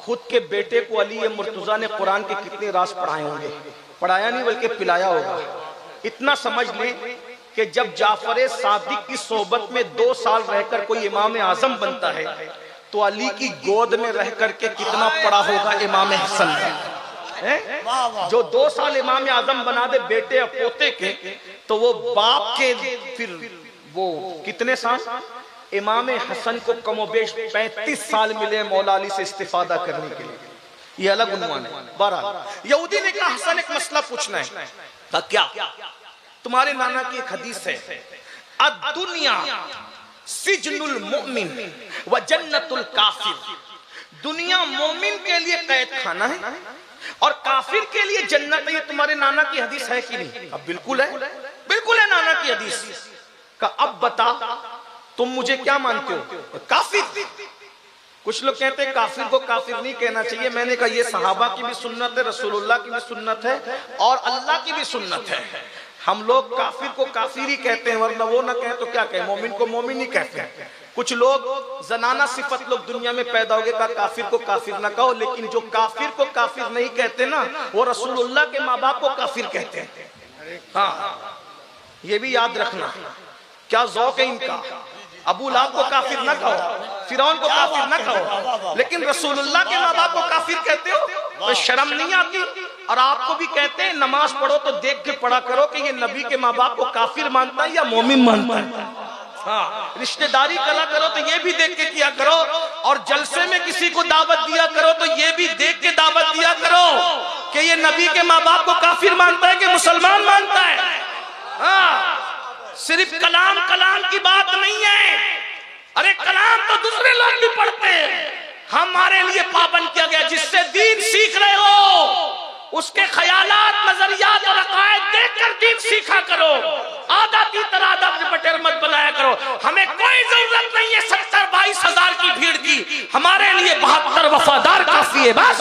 खुद के बेटे को अली मुर्तजा ने कुरान के कितने राज पढ़ाए होंगे? पढ़ाया नहीं बल्कि पिलाया होगा। इतना समझ लें कि जब जाफर सादिक की सोबत में 2 साल रहकर कोई इमाम आजम बनता है, तो अली की गोद में रह करके कितना पढ़ा होगा इमाम हसन ने? जो 2 साल इमाम आजम बना दे बेटे और पोते के, तो वो बाप के फिर वो कितने साल? इमाम हसन को कमोबेश 35 साल मिले मौला अली से इस्तिफादा करने के लिए। ये अलग उन्वान है। बहरहाल यहूदी ने कहा हसन एक मसला पूछना है। कहा क्या? तुम्हारे नाना की एक हदीस है, अद-दुनिया सिजनुल मुमिन व जन्नतुल काफिर। दुनिया मोमिन के लिए कैद खाना है और काफिर के लिए जन्नत है। ये तुम्हारे नाना की हदीस है कि नहीं? अब बिल्कुल है, बिल्कुल है नाना की हदीस का। अब बता तुम मुझे क्या मानते हो? काफिर। कुछ लोग कहते हैं काफिर को काफिर नहीं कहना चाहिए। मैंने कहा ये सहाबा की भी सुन्नत है, रसूलुल्लाह की भी सुन्नत है और अल्लाह की भी सुन्नत है। हम लोग काफिर को काफिर ही कहते हैं, वरना वो ना कहें तो क्या कहें? मोमिन को मोमिन ही कहते हैं। कुछ लोग जनाना सिफत लोग दुनिया में पैदा हो गए, कहा काफिर को काफिर ना कहो। लेकिन जो काफिर को काफिर नहीं कहते ना, वो रसूलुल्लाह के माँ बाप को काफिर कहते हैं। हाँ, ये भी याद रखना। क्या ज़ौक़ है इनका? अबू लहब को काफिर ना कहो, फिरौन को काफिर ना कहो, लेकिन रसूलुल्लाह के माँ बाप को काफिर कहते हो, तो शर्म नहीं आती? और आपको भी कहते हैं नमाज पढ़ो तो देख के पढ़ा करो कि ये नबी के माँ बाप को काफिर मानता है या मोमिन मानता है। हाँ, रिश्तेदारी करा करो तो ये भी देख के किया करो, और जलसे में किसी को दावत दिया करो तो ये भी देख के दावत दिया करो कि ये नबी के माँ बाप को काफिर मानता है कि मुसलमान मानता है। हाँ, सिर्फ कलाम कलाम की बात नहीं है। अरे कलाम तो दूसरे लोग भी पढ़ते हैं, हमारे लिए पाबंद किया गया। जिससे दीन सीख रहे हो उसके ख्यालात, नजरियात और अकायद देखकर दीन सीखा करो। आधा की तरह आधा बटेर मत बनाया करो। हमें कोई जरूरत नहीं है 70-22 हजार की भीड़ की, हमारे लिए 72 वफादार काफी है बस।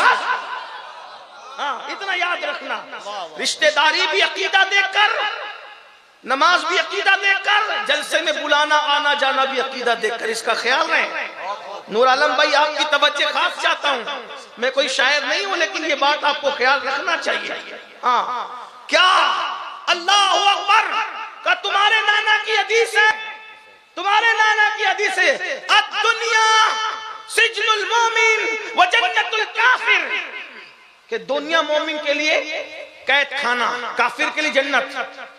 हाँ, इतना याद रखना। रिश्तेदारी भी अकीदा देखकर, नमाज भी अकीदा देखकर, जलसे में बुलाना आना जाना भी अकीदा देखकर, इसका ख्याल रहे। नूर आलम भाई, आपकी तवज्जो खास चाहता हूं। मैं कोई शायर नहीं हूं, लेकिन ये बात आपको ख्याल रखना चाहिए। हाँ, क्या अल्लाहु अकबर का तुम्हारे नाना की हदीस है? तुम्हारे नाना की हदीस है, अद-दुनिया सिजनुल मोमिन व जन्नतुल काफिर, कि दुनिया मोमिन के लिए कैद खाना, काफिर के लिए जन्नत।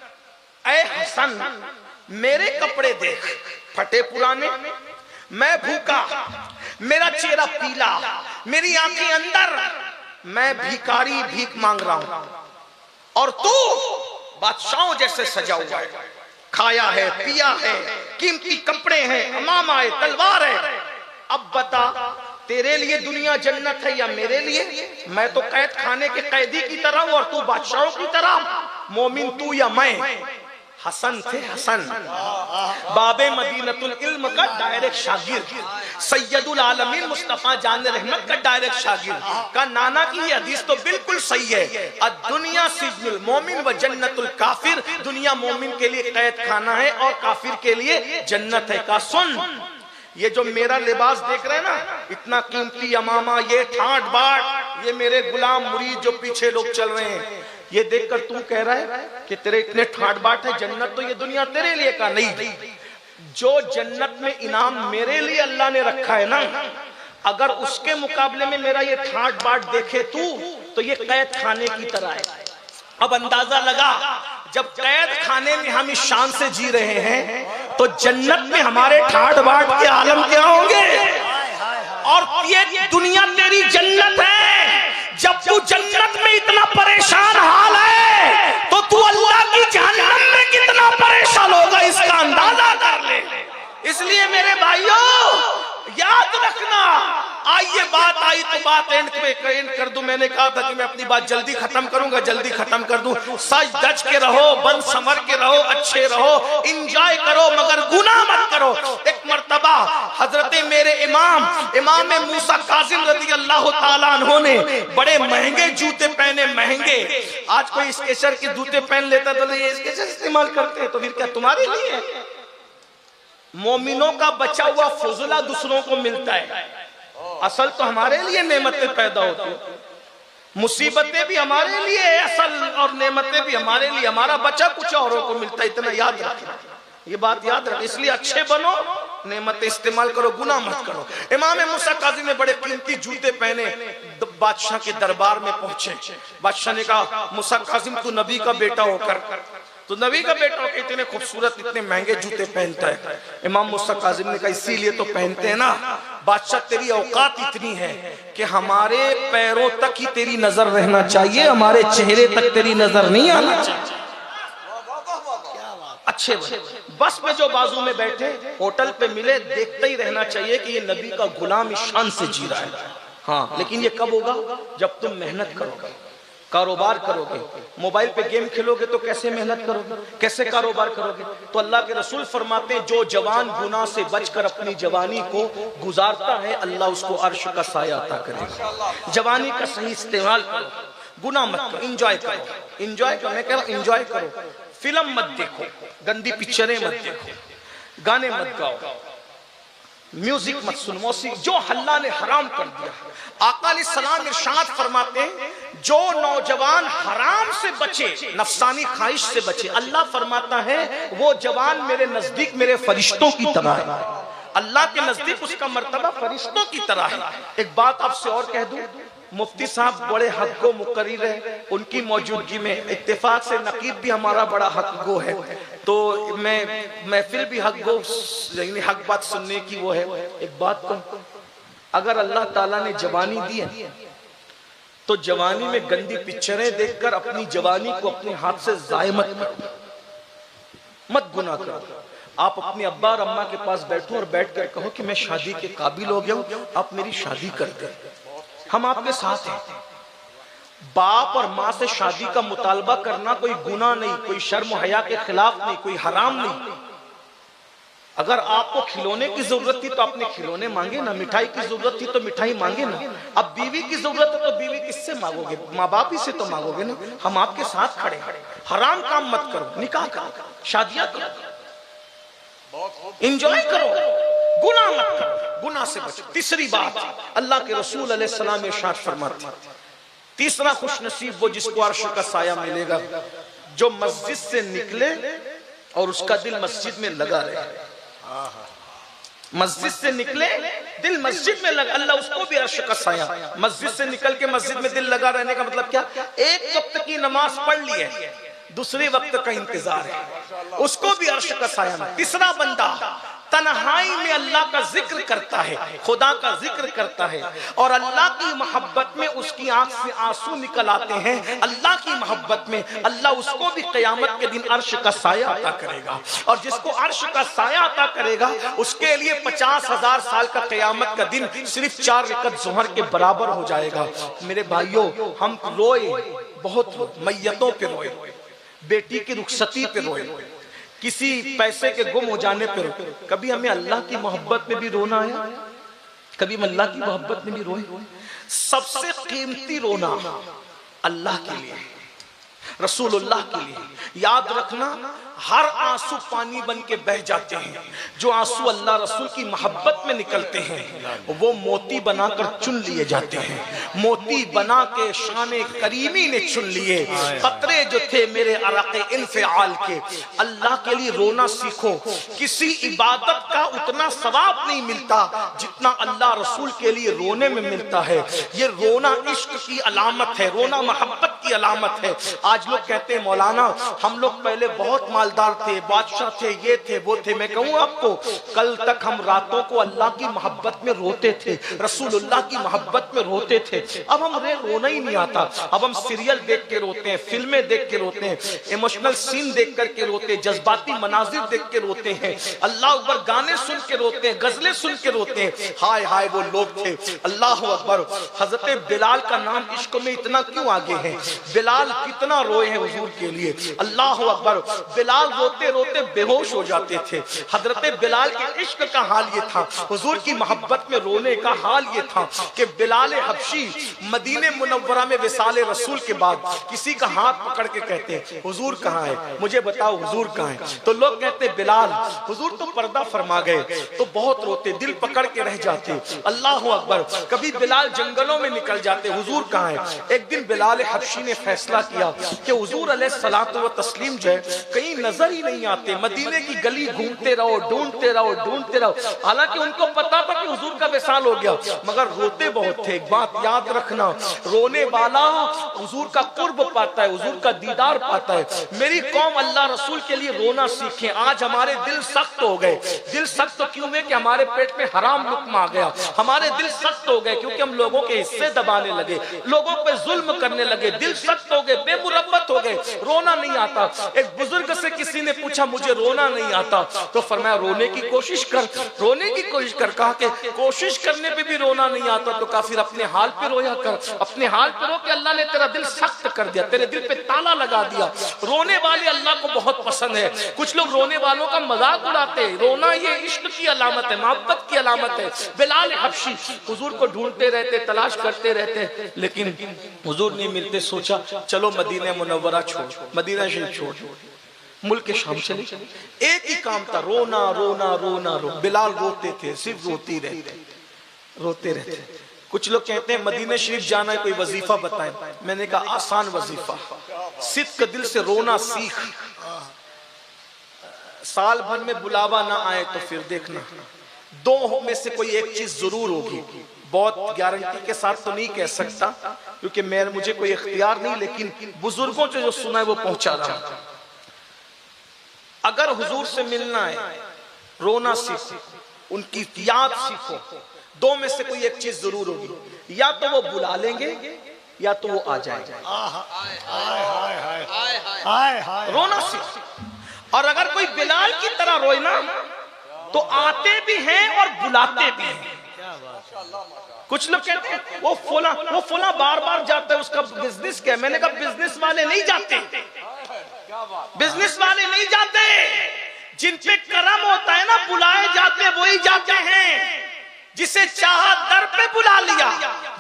ऐ हसन, मेरे कपड़े देख, फटे पुराने, मैं भूखा, मेरा चेहरा पीला, मेरी आंखें अंदर, मैं भिखारी भीख मांग रहा हूं, और तू बादशाहों जैसे सजा हुआ है, खाया है, पिया है, कीमती कपड़े हैं, अमामा है, तलवार है। अब बता, तेरे लिए दुनिया जन्नत है या मेरे लिए? मैं तो कैद खाने के कैदी की तरह हूं और तू बादशाहों की तरह। मोमिन तू या मैं? हसन थे हसन, बाबे मदीनतुल इल्म का डायरेक्ट शागिर्द, सैयदुल आलमीन मुस्तफा जान रहमत का डायरेक्ट शागिर्द का नाना की ये हदीस तो बिल्कुल सही है। दुनिया सिजनुल मोमिन व जन्नतुल काफिर, दुनिया मोमिन के लिए कैद खाना है और काफिर के लिए जन्नत है। का सुन, ये जो मेरा लिबास देख रहे हैं ना, इतना कीमती अमामा, ये ठाट बाट, ये मेरे गुलाम मुरीद जो पीछे लोग चल रहे हैं, ये देखकर तू कह रहा है कि तेरे इतने ठाट बाट है, जन्नत तो ये दुनिया तेरे लिए का नहीं। जो जन्नत में इनाम मेरे लिए अल्लाह ने रखा है ना, अगर उसके मुकाबले में मेरा ये ठाट बाट देखे तू, तो ये कैद खाने की तरह है। अब अंदाजा लगा, जब कैद खाने में हम इस शान से जी रहे हैं, तो जन्नत में हमारे ठाट बाट के आलम क्या होंगे? और ये दुनिया तेरी जन्नत है। जब तू जन्नत में इतना परेशान हाल है, तो तू अल्लाह की जहन्नम में कितना परेशान होगा, इसका अंदाजा कर ले। इसलिए मेरे भाइयों याद रखना, ये बात आई तो बात एंड कर दूं। मैंने कहा था कि मैं अपनी बात जल्दी खत्म करूंगा, जल्दी खत्म कर दूं। सच दज के रहो, बन संवर के रहो, अच्छे रहो, इंजॉय करो, मगर गुनाह मत करो। एक मर्तबा हजरत मेरे इमाम मूसा काजिम रज़ी अल्लाह ताला अन्हु ने बड़े महंगे जूते पहने, महंगे। आज कोई स्केचर के जूते पहन लेता तो ये स्केचर इस्तेमाल करते हैं, तो फिर क्या तुम्हारे लिए? मोमिनों का बचा हुआ फजुला दूसरों को मिलता है, असल तो हमारे लिए नेमतें पैदा होती है। मुसीबतें भी हमारे लिए असल और नेमतें भी हमारे लिए, हमारा बचा कुछ औरों को मिलता है। इतना याद रखना, ये बात याद रख। इसलिए अच्छे बनो, नेमतें इस्तेमाल करो, गुनाह मत करो। इमाम मूसा काज़िम ने बड़े कीमती जूते पहने, बादशाह के दरबार में पहुंचे। बादशाह ने कहा, मूसा काज़िम तू नबी का बेटा होकर, तो नबी का बेटा होकर इतने खूबसूरत इतने महंगे जूते पहनता है। इमाम मूसा काज़िम ने कहा, इसीलिए तो पहनते हैं ना बादशाह, तेरी औकात इतनी है कि हमारे पैरों तक ही तेरी नजर रहना चाहिए, हमारे चेहरे तक तेरी नजर नहीं आना चाहिए। अच्छे बस में जो बाजू में बैठे, होटल पे मिले, देखते ही रहना चाहिए कि ये नबी का गुलाम इस शान से जी रहा है। हाँ, लेकिन ये कब होगा? जब तुम मेहनत करोगे, कारोबार करोगे। मोबाइल पे गेम खेलोगे तो कैसे मेहनत करोगे, कैसे कारोबार करोगे? तो अल्लाह के रसूल फरमाते हैं, जो जवान गुनाह से बचकर अपनी जवानी को गुजारता है, अल्लाह उसको अर्श का साया अता करेगा। जवानी का सही इस्तेमाल करो, गुनाह मत करो, इंजॉय करो। इंजॉय करो, मैं कह रहा हूं इंजॉय करो। फिल्म मत देखो, गंदी पिक्चरें मत देखो, गाने मत गाओ, म्यूजिक मत सुनो, मौसीकी, जो अल्लाह ने हराम कर दिया। आका अलैहिस्सलाम इरशाद फरमाते हैं, जो नौजवान हराम से बचे, नफसानी ख्वाहिश से बचे, अल्लाह फरमाता है वो जवान मेरे नजदीक मेरे फरिश्तों की तरह है। अल्लाह के नजदीक उसका मर्तबा फरिश्तों की तरह है। एक बात आपसे और कह दूं, मुफ्ती साहब बड़े हक गो मुकर्रिर है, उनकी मौजूदगी में इत्तेफाक से नकीब भी हमारा बड़ा हक गो है, तो मैं महफिल भी हक गो, यानी हक बात सुनने की वो है। एक बात कहूं, अगर अल्लाह ताला ने जवानी दी है तो जवानी में गंदी पिक्चरें देखकर अपनी जवानी को अपने हाथ से जाय मत करो, मत गुनाह करो। आप अपने अब्बा और अम्मा के पास बैठो और बैठकर कहो कि मैं शादी के काबिल हो गया हूं, आप मेरी शादी कर दे, हम आपके साथ हैं। बाप और माँ से शादी का मुतालबा करना कोई गुनाह नहीं, कोई शर्म हया के खिलाफ नहीं, कोई हराम नहीं। अगर आपको खिलौने की जरूरत थी तो आपने खिलौने मांगे ना, मिठाई की जरूरत थी तो मिठाई मांगे ना। अब बीवी की जरूरत है तो बीवी किससे मांगोगे? माँ बाप ही से तो मांगोगे ना। हम आपके साथ खड़े हैं। हराम काम मत करो, निकाह करो, शादियां करो, एंजॉय करो, गुनाह मत करो, गुनाह से बचो। तीसरी बात, अल्लाह के रसूल अलैहिस्सलाम ने इरशाद फरमाते हैं, तीसरा खुशनसीब वो जिसको अर्श का साया मिलेगा, जो मस्जिद से निकले और उसका दिल मस्जिद में लगा रहे। मस्जिद से निकले, दिल मस्जिद में लगा, अल्लाह उसको भी अर्श का साया। मस्जिद से निकल के मस्जिद में दिल लगा रहने का मतलब क्या? एक वक्त की नमाज पढ़ ली है, दूसरे वक्त का इंतजार है, उसको भी अर्श का साया। तीसरा बंदा तन्हाई में अल्लाह का जिक्र करता है, खुदा का जिक्र करता है, और अल्लाह की मोहब्बत में उसकी आंख से आंसू निकल आते हैं। अल्लाह की मोहब्बत में अल्लाह उसको भी क़यामत के दिन अर्श का साया अता करेगा, और जिसको अर्श का साया अता करेगा उसके लिए 50,000 साल का क़यामत का दिन सिर्फ 4 रकअत ज़ोहर के बराबर हो जाएगा। मेरे भाइयों, हम रोए, बहुत मैयतों पे रोए, बेटी की रुखसती पे रोए, किसी पैसे के गुम हो जाने पर। कभी हमें अल्लाह की मोहब्बत में भी रोना आया? कभी हम अल्लाह की मोहब्बत में भी रोए? सबसे कीमती रोना अल्लाह के लिए, रसूलुल्लाह के लिए। याद रखना, हर आंसू पानी बन के बह जाते हैं, जो आंसू अल्लाह रसूल की मोहब्बत में निकलते हैं वो मोती बनाकर चुन लिए जाते हैं। मोती बना के शाने करीमी ने चुन लिए, कतरे जो थे मेरे अरक़े इन्फ़िआल के। अल्लाह के लिए रोना सीखो। किसी इबादत का उतना सवाब नहीं मिलता जितना अल्लाह रसूल के लिए रोने में मिलता है। ये रोना इश्क की अलामत है, रोना मोहब्बत की अलामत है। आज लोग कहते हैं मौलाना हम लोग पहले बहुत मालदार थे, बादशाह थे, ये थे वो थे। मैं कहूँ आपको, कल तक हम रातों को अल्लाह की मोहब्बत में रोते थे, रसूलुल्लाह की मोहब्बत में रोते थे। अब हमें रोना ही नहीं आता। अब हम सीरियल देख के रोते हैं, फिल्में देख के रोते हैं, इमोशनल सीन देख करके रोते हैं, जज्बाती मनाजिर देख के रोते हैं, अल्लाह अकबर गाने सुन के रोते हैं, गजलें सुन के रोते हैं। हाय हाय वो लोग थे। अल्लाह अकबर। हजरत बिलाल का नाम इश्क में इतना क्यों आगे है? बिलाल कितना रोए हैं हुजूर के लिए। अल्लाह अकबर। बिलाल रोते रोते बेहोश हो जाते थे। हजरत बिलाल के इश्क का हाल ये था, हुजूर की मोहब्बत में रोने का हाल ये था कि बिलाल हबशी मदीने मुनव्वरा में विसाले रसूल के बाद किसी का हाथ पकड़ के कहते हैं, हुजूर कहाँ है, मुझे बताओ हुजूर कहाँ है। तो लोग कहते बिलाल, हुजूर तो पर्दा फरमा गए। तो बहुत रोते, दिल पकड़ के रह जाते। अल्लाह अकबर। कभी बिलाल जंगलों में निकल जाते, हुजूर कहाँ है। एक दिन बिलाल हबशी ने फैसला किया कि हुजूर अलैहिस्सलातु व तस्लीम जो है कहीं नजर ही नहीं आते। मदीने की गली घूमते रहो, ढूंढते रहो, ढूंढते रहो। हालांकि उनको पता था कि हुजूर का विसाल हो गया, मगर रोते बहुत थे। एक बात याद रखना, रोने वाला हुजूर का कुर्ब पाता है, हुजूर का दीदार पाता है। मेरी कौम अल्लाह रसूल के लिए रोना सीखे। आज हमारे दिल सख्त हो गए। दिल सख्त क्यों हुए? कि हमारे पेट में हराम लुक्मा आ गया। हमारे दिल सख्त हो गए क्योंकि हम लोगों के हिस्से दबाने लगे, लोगों पे जुल्म करने लगे। दिल सख्त हो गए, बेमुरब्बत हो गए, रोना नहीं आता। एक बुजुर्ग से किसी ने पूछा, मुझे रोना नहीं आता। तो फरमाया, रोने की कोशिश कर, रोने की कोशिश कर। कहा कि कोशिश करने पे भी रोना नहीं आता तो काफिर अपने हाल पे रोया कर, अपने हाल पे रो के अल्लाह ने तेरा दिल सख्त कर दिया, तेरे दिल पे ताला लगा दिया। रोने वाले अल्लाह को बहुत पसंद है। कुछ लोग रोने वालों का मजाक उड़ाते हैं। रोना ये इश्क की अलामत है, मोहब्बत की अलामत है। बिलाल हबशी हुजूर को ढूंढते रहते, तलाश करते रहते, लेकिन हुजूर नहीं मिलते। सोचा चलो मदीना मुनव्वरा छोड़, मदीना शरीफ छोड़, मुल्क शाम चले। एक ही काम था, रोना रोना रोना रो। बिलाल रोते थे, सिर्फ रोते रहते, रोते रहते। कुछ लोग कहते हैं मदीना शरीफ जाना है, कोई वजीफा बताएं। मैंने कहा आसान वजीफा, सिद्क दिल से रोना सीख। साल भर में बुलावा ना आए तो फिर देखना, दो में से कोई एक चीज जरूर होगी। बहुत गारंटी के साथ तो नहीं कह सकता क्योंकि मुझे कोई इख्तियार नहीं, लेकिन बुजुर्गों से जो सुना है वो पहुंचा रहा हूं। अगर हुजूर से मिलना है, रोना सीखो, उनकी याद सीखो। दो में से कोई एक चीज जरूर होगी, या तो वो बुला लेंगे या तो वो आ जाएंगे। रोना सीखो। और अगर कोई बिलाल की तरह रोए ना तो आते भी हैं और बुलाते भी हैं। कुछ लोग कहते हैं वो फुला बार बार जाता है, उसका बिजनेस क्या है। मैंने कहा बिजनेस वाले नहीं जाते, बिजनेस वाले नहीं जाते। जिन पे करम होता है ना, बुलाए जाते वही जाते हैं। जिसे चाहा दर पे बुला लिया,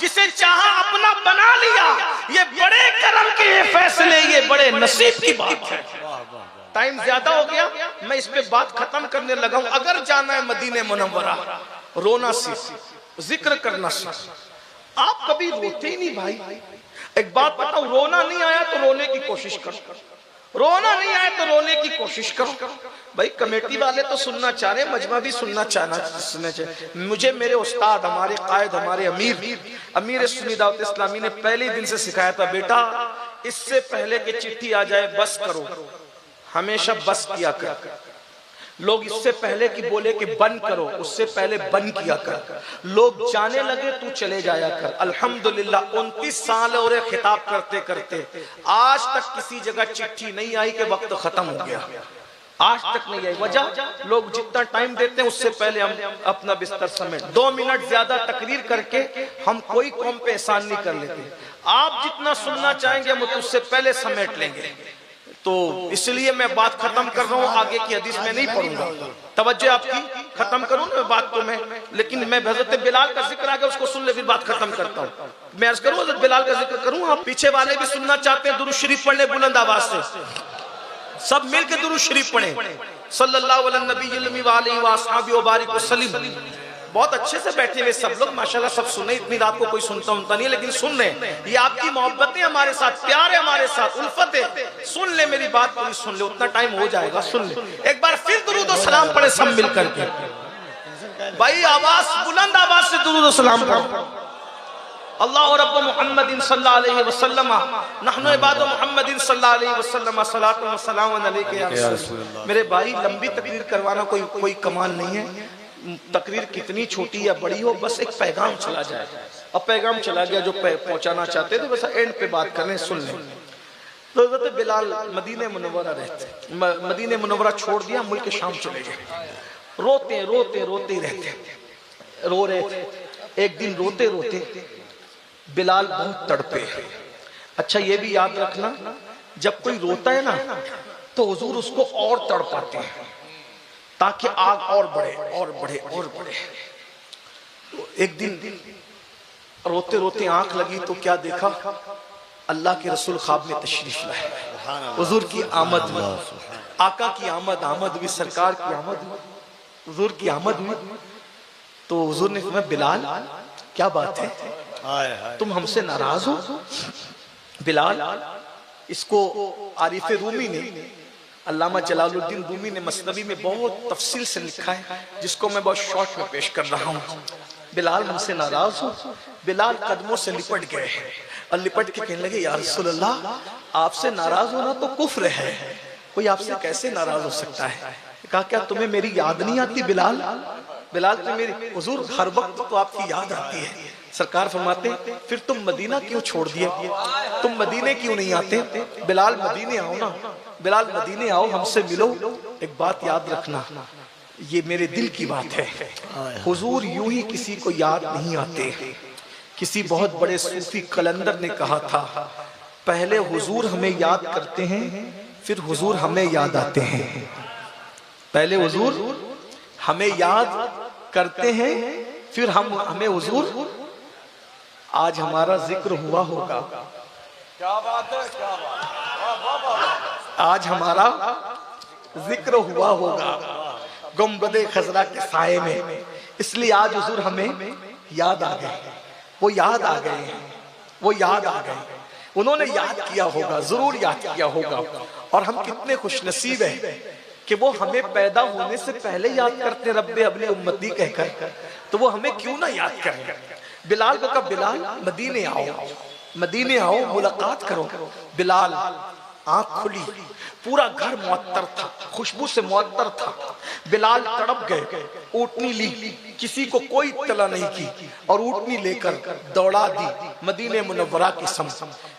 जिसे चाहा अपना बना लिया। ये बड़े करम के ये फैसले, ये बड़े नसीब की बात है। टाइम ज्यादा हो गया, मैं इस पे बात खत्म करने लगा हूं। अगर जाना है मदीने मुनव्वरा, रोना सीख, जिक्र करना सीख। आप कभी रोते ही नहीं भाई। एक बात बताओ, रोना नहीं आया तो रोने की कोशिश करो, रोना नहीं आया तो रोने की कोशिश करो। भाई कमेटी वाले तो सुनना चाह रहे हैं, मजमा भी सुनना चाहिए। मुझे मेरे उस्ताद, हमारे कायद, हमारे अमीर सुन्नी दावत इस्लामी ने पहले दिन से सिखाया था, बेटा इससे पहले कि चिट्ठी आ जाए बस करो, हमेशा बस किया कर। लोग इससे पहले कि बोले कि बंद करो, उससे पहले बंद किया कर। लोग जाने लगे तू चले जाया कर। अल्हम्दुलिल्लाह 29 साल और खिताब करते करते आज तक किसी जगह चिट्ठी नहीं आई कि वक्त खत्म हो गया, आज तक नहीं आई। वजह, लोग जितना टाइम देते हैं उससे पहले हम अपना बिस्तर समेट। 2 मिनट ज्यादा तकरीर करके हम कोई कौम पे एहसान नहीं कर लेते। आप जितना सुनना चाहेंगे हम उससे पहले समेट लेंगे। तो इसलिए मैं बात खत्म कर रहा हूँ, आगे की हदीस में नहीं पढ़ूंगा। तवज्जो आपकी, खत्म करूँ ना बात तो मैं, लेकिन मैं हज़रत बिलाल का जिक्र आ गया, उसको सुन ले फिर बात खत्म करता हूँ। मैं अर्ज करूँ हज़रत बिलाल का जिक्र करूँ। आप पीछे वाले भी सुनना चाहते हैं, दुरूद शरीफ पढ़ने बुलंद आवाज से, सब मिलकर दुरूद शरीफ पढ़े। सल्लल्लाहु अलैहि नबी व आलिहि व अस्हाबी व बारिक वसल्लम। बहुत अच्छे से बैठे हुए सब लोग माशाल्लाह, सब सुने। इतनी रात को कोई सुनता नहीं है, लेकिन सुन रहे। ये आपकी मोहब्बत है हमारे साथ, प्यार है हमारे साथ, उल्फत है। सुन ले मेरी बात, पूरी सुन ले, उतना टाइम हो जाएगा। सुन ले एक बार फिर दुरूद और सलाम पढ़े सब मिल करके। भाई आवाज बुलंद आवाज से दुरूद और सलाम पढ़ो। अल्लाह रब्ब मुहम्मदिन सल्लल्लाहु अलैहि वसल्लम नहनु इबादु मुहम्मदिन सल्लल्लाहु अलैहि वसल्लम सलातु व सलाम अलैका या रसूलल्लाह। मेरे भाई लंबी तकरीर करवाना कोई कमाल नहीं है। तकरीर कितनी छोटी या बड़ी हो, बस एक पैगाम चला जाए। अब पैगाम चला गया, जो पहुंचाना चाहते थे बस एंड पे बात करें, सुन लें। तो हज़रत बिलाल मदीने मुनव्वरा रहते, मदीने मुनव्वरा छोड़ दिया, मुल्क शाम चले गए। रोते रोते रोते रहते, रो रहे थे। एक दिन रोते रोते बिलाल बहुत तड़पे। अच्छा ये भी याद रखना, जब कोई रोता है ना तो हुजूर उसको और तड़पाते हैं ताकि आग और बढ़े और बढ़े और बढ़े। तो एक दिन रोते रोते आंख लगी तो क्या देखा, अल्लाह के रसूल ख्वाब में तशरीफ लाए। हुजूर की आमद हुई, आका की आमद हुई, सरकार की आमद हुई, हुजूर की आमद हुई। तो हुजूर ने कहा, बिलाल क्या बात है, तुम हमसे नाराज हो? बिलाल, इसको आरिफ रूमी ने, अल्लामा जलालुद्दीन रूमी ने मसनवी में बहुत तफसील से लिखा है, जिसको मैं बहुत शॉर्ट में पेश कर रहा हूँ। बिलाल हमसे नाराज हो? बिलाल कदमों से लिपट गए और लिपट के कहने लगे, या रसूल अल्लाह, आपसे नाराज होना तो कुफ्र है, कोई आपसे कैसे नाराज हो सकता है? कहा, क्या तुम्हें मेरी याद नहीं आती बिलाल? बिलाल तो मेरी, हुजूर हर वक्त तो आपकी याद आती है। सरकार फरमाते, फिर तुम मदीना क्यों छोड़ दिए, तुम मदीने क्यों नहीं आते? बिलाल मदीने आओ ना, बिलाल मदीने आओ, हमसे मिलो। एक बात याद रखना, ये मेरे दिल की बात है, हुजूर यूं ही किसी को याद नहीं आते। किसी बहुत बड़े सूफी कलंदर ने कहा था, पहले हुजूर हमें याद करते हैं, फिर हुजूर हमें याद आते हैं। पहले हुजूर हमें याद करते हैं, फिर हमें हुजूर। आज हमारा जिक्र हुआ होगा, क्या बात है, क्या बात। आज हमारा जिक्र हुआ होगा गुंबदे खजरा के साये में, इसलिए आज हुजूर हमें याद आ गए। वो याद आ गए हैं, वो याद आ गए, उन्होंने याद किया होगा, जरूर याद किया होगा। और हम कितने खुशनसीब हैं कि वो हमें पैदा होने से पहले याद करते, रब्बे अबली उम्मती कहकर, तो वो हमें क्यों ना याद करें। बिलाल को कहा, बिलाल मदीने आओ, मदीने आओ, मुलाकात करो। बिलाल आंख खुली, पूरा घर मुअत्तर था, खुशबू से मुअत्तर था। बिलाल तड़प गए, ऊँटनी ली, किसी को कोई इत्तला नहीं की, और ऊँटनी लेकर दौड़ा दी मदीने मुनव्वरा के सम।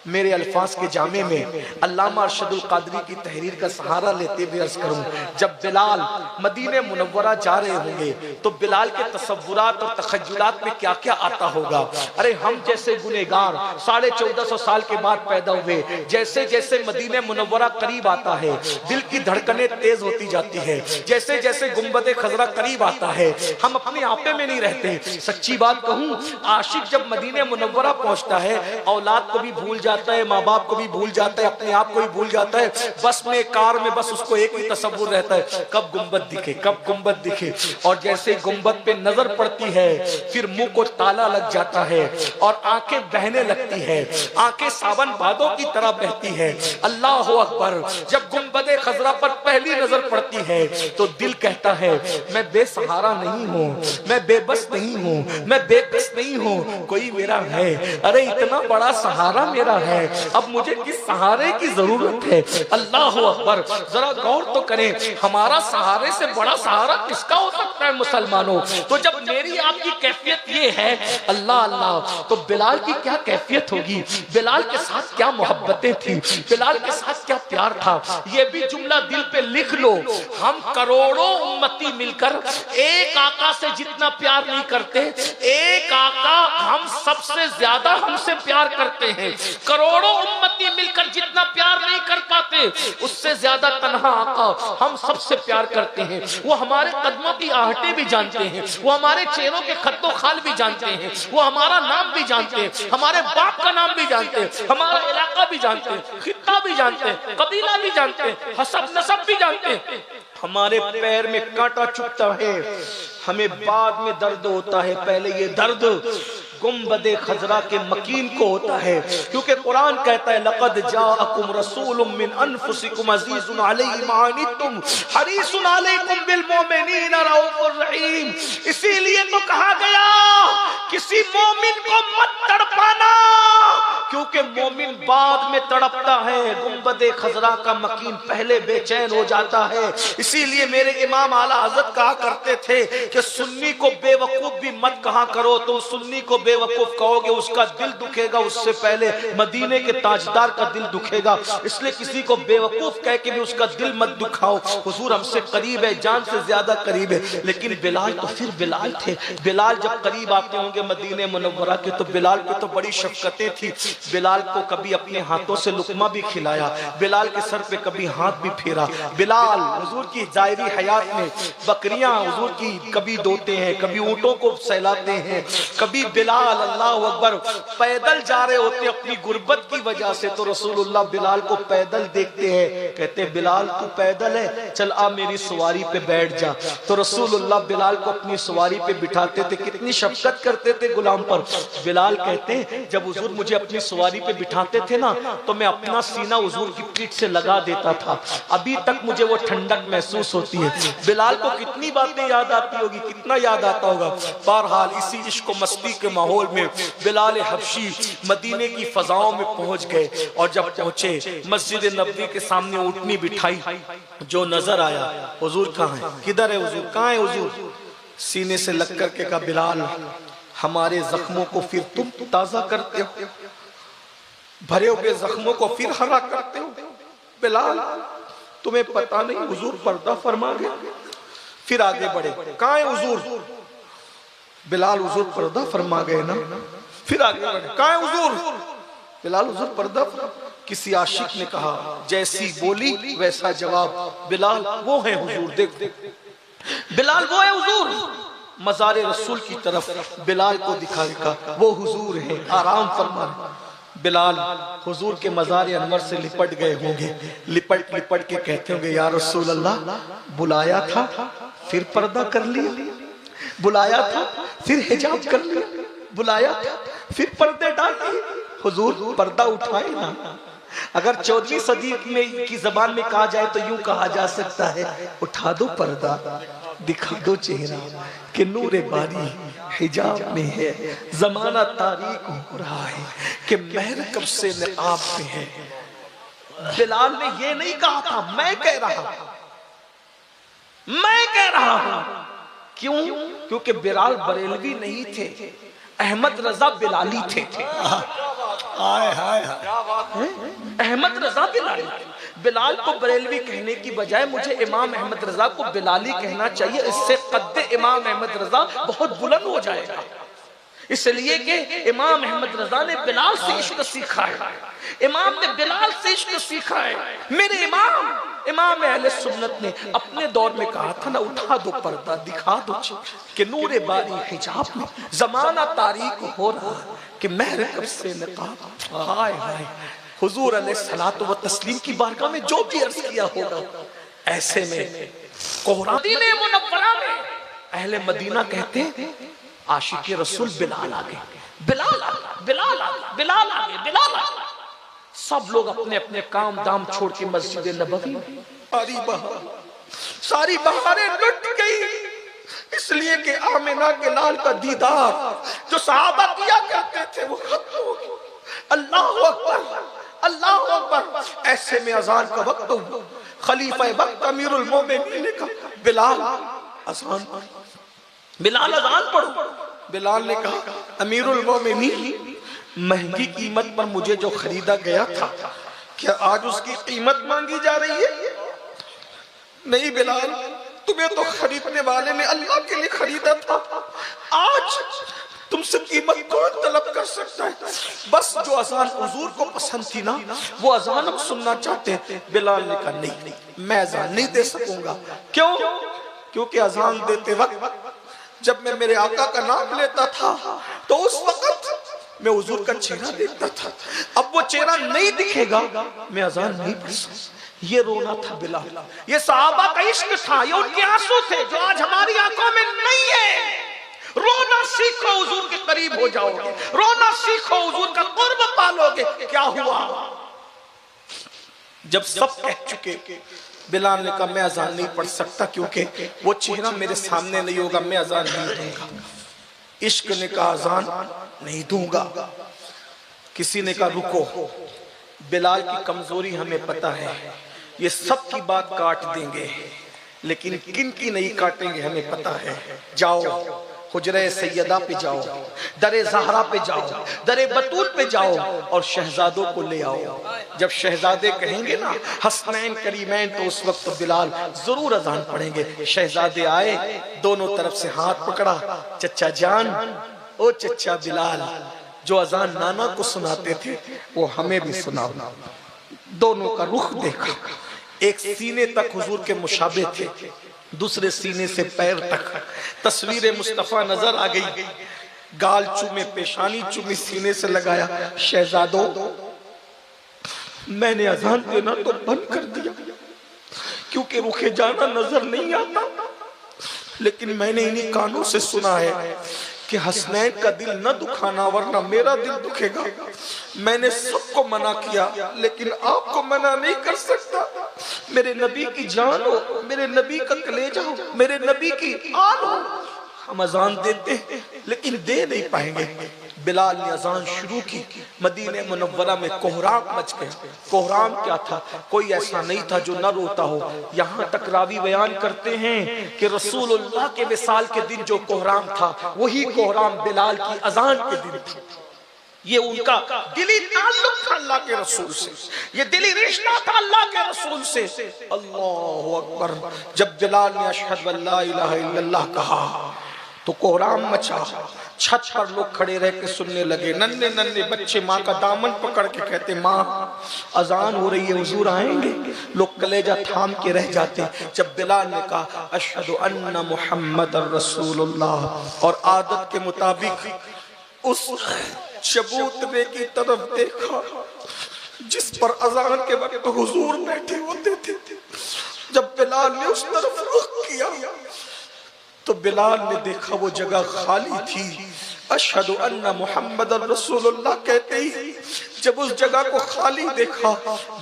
मेरे अल्फाज के जामे में अल्लामा अरशदुल कादरी की तहरीर का सहारा लेते हुए अर्ज करूं, जब बिलाल मदीने मुनव्वरा जा रहे होंगे तो बिलाल के तसव्वुरात और तखय्युलात में क्या क्या आता होगा। अरे हम जैसे गुनहगार 1450 साल के बाद पैदा हुए, जैसे जैसे मदीने मुनव्वरा करीब आता है दिल की धड़कनें तेज होती जाती है, जैसे जैसे गुंबदे खजरा करीब आता है हम अपने आपे में नहीं रहते। सच्ची बात कहूं, आशिक जब मदीने मुनव्वरा पहुंचता है औलाद को भी भूल जाता है, माँ बाप को भी भूल जाता है, अपने आप को भी भूल जाता है। बस में कार में बस उसको एक ही तसव्वुर रहता है, कब गुंबद दिखे, कब गुंबद दिखे। और जैसे गुंबद पे नजर पड़ती है फिर मुंह को ताला लग जाता है और आंखें बहने लगती है, आंखें सावन बादों की तरह बहती है। अल्लाह अकबर। जब गुंबदे खजरा पर पहली नजर पड़ती है तो दिल कहता है मैं बेसहारा नहीं हूँ, मैं बेबस नहीं हूँ, मैं बेकस नहीं हूँ, कोई मेरा है। अरे इतना बड़ा सहारा मेरा है, अब मुझे किस सहारे की जरूरत है। अल्लाह अकबर। जरा गौर तो करें, हमारा सहारे से बड़ा सहारा किसका हो सकता है मुसलमानों। तो जब मेरी आपकी कैफियत ये है अल्लाह अल्लाह, तो बिलाल की क्या कैफियत होगी, बिलाल के साथ क्या मोहब्बतें थी, बिलाल के साथ क्या प्यार था। ये भी जुमला दिल पे लिख लो, हम करोड़ों उम्मती मिलकर एक आका से जितना प्यार नहीं करते, एक आका हम सबसे ज्यादा हमसे प्यार करते हैं। करोड़ों उम्मती मिलकर जितना प्यार नहीं कर पाते उससे ज्यादा तन्हा आका हम सबसे प्यार करते हैं। वो हमारे कदमों की आहटें भी जानते हैं, वो हमारे चेहरों के खत्तो खाल भी जानते हैं, वो हमारा नाम भी जानते हैं, हमारे बाप का नाम भी जानते हैं, हमारा इलाका भी जानते हैं, खित्ता भी जानते हैं, कबीला भी जानते हैं, हसब नसब भी जानते हैं। हमारे पैर में कांटा चुभता है, हमें बाद में दर्द होता है, पहले ये दर्द गुंबदे खजरा के मकीन को होता है। क्योंकि कुरान कहता है लक़द जाअकुम रसूलुम मिन अनफुसिकुम अज़ीज़ुन अलैहि मा अनित्तुम हरीसुन अलैकुम बिल मुमिनीना रऊफ़ुर रहीम। इसीलिए तो कहा गया किसी मोमिन को मत तड़पाना, क्योंकि मोमिन बाद में तड़पता है, गुंबदे खजरा का मकीन पहले बेचैन हो जाता है। इसीलिए मेरे इमाम आला हजरत कहा करते थे कि सुन्नी को बेवकूफ भी मत कहा करो, तुम सुन्नी को बेवकूफ कहोगे उसका दिल दुखेगा, उससे पहले मदीने के ताजदार का दिल दुखेगा। इसलिए किसी को बेवकूफ कह के भी उसका दिल मत दुखाओ। हुजूर हमसे करीब है, जान से ज्यादा करीब है। लेकिन बिलाल तो फिर बिलाल थे। बिलाल जब करीब आते होंगे मदीने मुनव्वरा के, तो बिलाल पे तो बड़ी शफकतें थी। बिलाल को कभी अपने हाथों से लुकमा भी खिलाया, बिलाल के सर पे कभी हाथ भी फेरा। बिलाल हुजूर की जायरी हयात में बकरियां हुजूर की कभी दोते हैं, कभी ऊंटों को सहलाते हैं, कभी बिलाल अल्लाह अकबर पैदल जा रहे होते अपनी गुर्बत की वजह से, तो रसूलुल्लाह बिलाल को पैदल देखते हैं, कहते बिलाल तू पैदल है, चल आ मेरी सवारी पे बैठ जा। तो रसूलुल्लाह बिलाल को अपनी सवारी पे बिठाते थे, कितनी शफकत करते थे गुलाम पर। बिलाल कहते हैं जब हुजूर मुझे अपनी सवारी पे बिठाते थे ना, तो मैं अपना सीना हुजूर की पीठ से लगा देता था, अभी तक मुझे वो ठंडक महसूस होती है। बिलाल को कितनी बातें याद आती होगी, कितना याद आता होगा। बहरहाल इसी इश्क मस्ती के माहौल में बिलाल हबशी मदीने की फजाओं में पहुंच गए, और जब पहुंचे मस्जिद नबवी के सामने ऊँटनी बिठाई, जो नजर आया हुजूर कहाँ है, किधर है हुजूर, कहाँ है हुजूर। सीने से लग करके कहा बिलाल हमारे जख्मों को फिर तुम ताजा करते हो, भरे हुए जख्मों को फिर हरा करते हो। बिलाल तुम्हें पता नहीं हुजूर पर्दा फरमा गए। फिर आगे बढ़े, कहाँ है हुजूर। बिलाल हुजूर पर्दा फरमा गए ना। फिर आगे बढ़े, कहाँ है हुजूर। बिलाल हुजूर पर्दा फरमा। किसी आशिक ने कहा जैसी बोली वैसा जवाब, बिलाल वो है हुजूर। देख बिलाल वो है हुजूर। मज़ारे रसूल की तरफ बिलाल को दिखाएगा, वो हुजूर है, आराम फरमा। बिलाल हुजूर के मज़ार अनवर से लिपट गए होंगे, लिपट लिपट के कहते होंगे या रसूल अल्लाह, बुलाया था फिर पर्दा कर लिया, बुलाया था फिर हिजाब कर लिया, बुलाया था फिर पर्दे डाल दिए। हुजूर पर्दा उठाए ना। अगर 14वीं सदी में की जबान में कहा जाए तो यूं कहा जा सकता है, उठा दो पर्दा, दिखा दो चेहरा कि नूरे बारी हिजाब में है। जमाना तारीक हो रहा है कि महर कब से निकाब में है। बिलाल ने ये नहीं कहा था, मैं कह रहा हूं। क्यों? क्योंकि बिलाल बरेलवी नहीं थे, अहमद रजा बिलाली थे। अहमद रजा बिलाली। बिलाल को बरेलवी कहने की बजाय मुझे इमाम अहमद रजा को बिलाली कहना चाहिए, इससे कद्दे इमाम अहमद रजा बहुत बुलंद हो जाएगा। इसलिए कि इमाम अहमद रजा ने बिलाल से इश्क सीखा है, इमाम ने बिलाल से इश्क सीखा है। मेरे इमाम अहले सुन्नत ने अपने दौर में कहा था ना, उठा दो पर्दा, दिखा दो कि नूरे बारी हिजाब में जमाना तारीक हो रहा कि महर कब से निकाब। हाय हाय हुजूर अलैहिस्सलातु व तस्लीम की बारगाह में जो भी अर्ज किया होगा, ऐसे में मदीने मुनव्वरा में अहले मदीना कहते हैं आशिक रसूल बिलाल आ गए, बिलाल आ गए, बिलाल आ गए, बिलाल आ गए, बिलाल आ गए। सब लोग अपने अपने काम दाम छोड़ के मस्जिद नबवी, सारी बहारें लुट गई, इसलिए कि आमिना के लाल का दीदार जो सहाबा किया करते थे वो खत्म हो गया। अल्लाह अकबर, अल्लाह अकबर। ऐसे में अजान का वक्त हो, खलीफा वक्त अमीरुल मोमिनीन ने कहा बिलाल अजान, बिलाल अजान पढ़ो। बिलाल ने कहा अमीरुल मोमिनीन, महंगी कीमत पर मुझे जो खरीदा गया था, क्या आज उसकी कीमत मांगी जा रही है? नहीं बिलाल, तुम्हें तो खरीदने वाले ने अल्लाह के लिए खरीदा था, आज तुमसे कीमत कौन तलब कर सकता है? बस जो अजान हुजूर को पसंद थी ना, वो अजान हम सुनना चाहते हैं। बिलाल ने कहा नहीं, मैं अजान नहीं दे सकूंगा। क्यों? क्योंकि अजान देते वक्त जब मैं मेरे आका का नाम लेता था तो उस वक्त मैं हुजूर का चेहरा देखता था, अब वो चेहरा नहीं दिखेगा, मैं अजान नहीं पढ़ सकता। ये रोना था बिलाल, ये सहाबा का इश्क था, ये उनके आंसू थे जो आज हमारी आंखों में नहीं है। रोना सीखो, हुजूर के करीब हो जाओगे, रोना सीखो, हुजूर का कुर्ब पालोगे। क्या हुआ जब सब कह चुके, बिलाल ने कहा मैं अजान नहीं पढ़ सकता क्योंकि वो चेहरा मेरे सामने नहीं होगा, मैं अजान नहीं दूंगा। इश्क ने कहा अजान नहीं दूंगा। किसी ने कहा रुको, बिलाल की कमजोरी हमें पता है, ये सब की बात काट देंगे, लेकिन किन की नहीं काटेंगे हमें पता है। जाओ हुजरे सैयदा पे जाओ, दरे ज़हरा पे जाओ, दरे बतूल पे जाओ और शहजादों को ले आओ। जब शहजादे कहेंगे ना हसनैन करीमैन, तो उस वक्त तो बिलाल जरूर अजान पढ़ेंगे। शहजादे आए, दोनों तरफ से हाथ पकड़ा, चचा जान, ओ चचा बिलाल, जो अजान नाना को सुनाते थे वो हमें भी सुनाओ। दोनों का रुख देखा, एक सीने तक हुजूर के मुशाबे थे, दूसरे सीने से पैर तक तस्वीर मुस्तफा नजर आ गई। गाल चूमे, पेशानी चूमी, सीने से लगाया। शहजादों, मैंने अजान देना तो बंद कर दिया क्योंकि रुखे जाना नजर नहीं आता, लेकिन मैंने इन्हीं कानों से सुना है कि हसनैन का दिल न दुखाना वरना मेरा दिल दुखेगा। मैंने सबको मना किया, लेकिन आपको मना नहीं कर सकता। मेरे नबी की जान हो, मेरे नबी का कलेजा हो, मेरे नबी की आन हो। हम अजान देते हैं लेकिन दे नहीं पाएंगे। बिलाल ने अजान शुरू की। मदीने मुनव्वरा में कोहराम मच गया। कोहराम क्या था? कोई ऐसा नहीं था जो न रोता हो। यहाँ तक रावी बयान करते हैं कि रसूलुल्लाह के विसाल के दिन जो कोहराम था, वही कोहराम बिलाल की अजान के दिन था। ये उनका दिली ताल्लुक था अल्लाह के रसूल से, ये दिली रिश्ता था अल्लाह के रसूल से। अल्लाहु अकबर। जब बिलाल ने अशहदु अल्ला इलाहा इल्लल्लाह कहा तो कोहराम मचा। छत पर लोग खड़े रह के सुनने लगे। नन्हे नन्हे बच्चे माँ का दामन पकड़ के कहते, माँ अजान हो रही है, हुजूर आएंगे। लोग कलेजा थाम के रह जाते। जब बिलाल ने कहा अशहदु अन्ना मुहम्मदर रसूलुल्लाह, और आदत के मुताबिक उस चबूतरे की तरफ देखा जिस पर अजान के वक्त हुजूर बैठे होते थे। जब बिलाल ने उस तरफ रुख किया तो बिलाल ने देखा वो जगह खाली थी। अशहदु अन्ना मुहम्मदन रसूलुल्लाह कहते ही जब उस जगह को खाली देखा,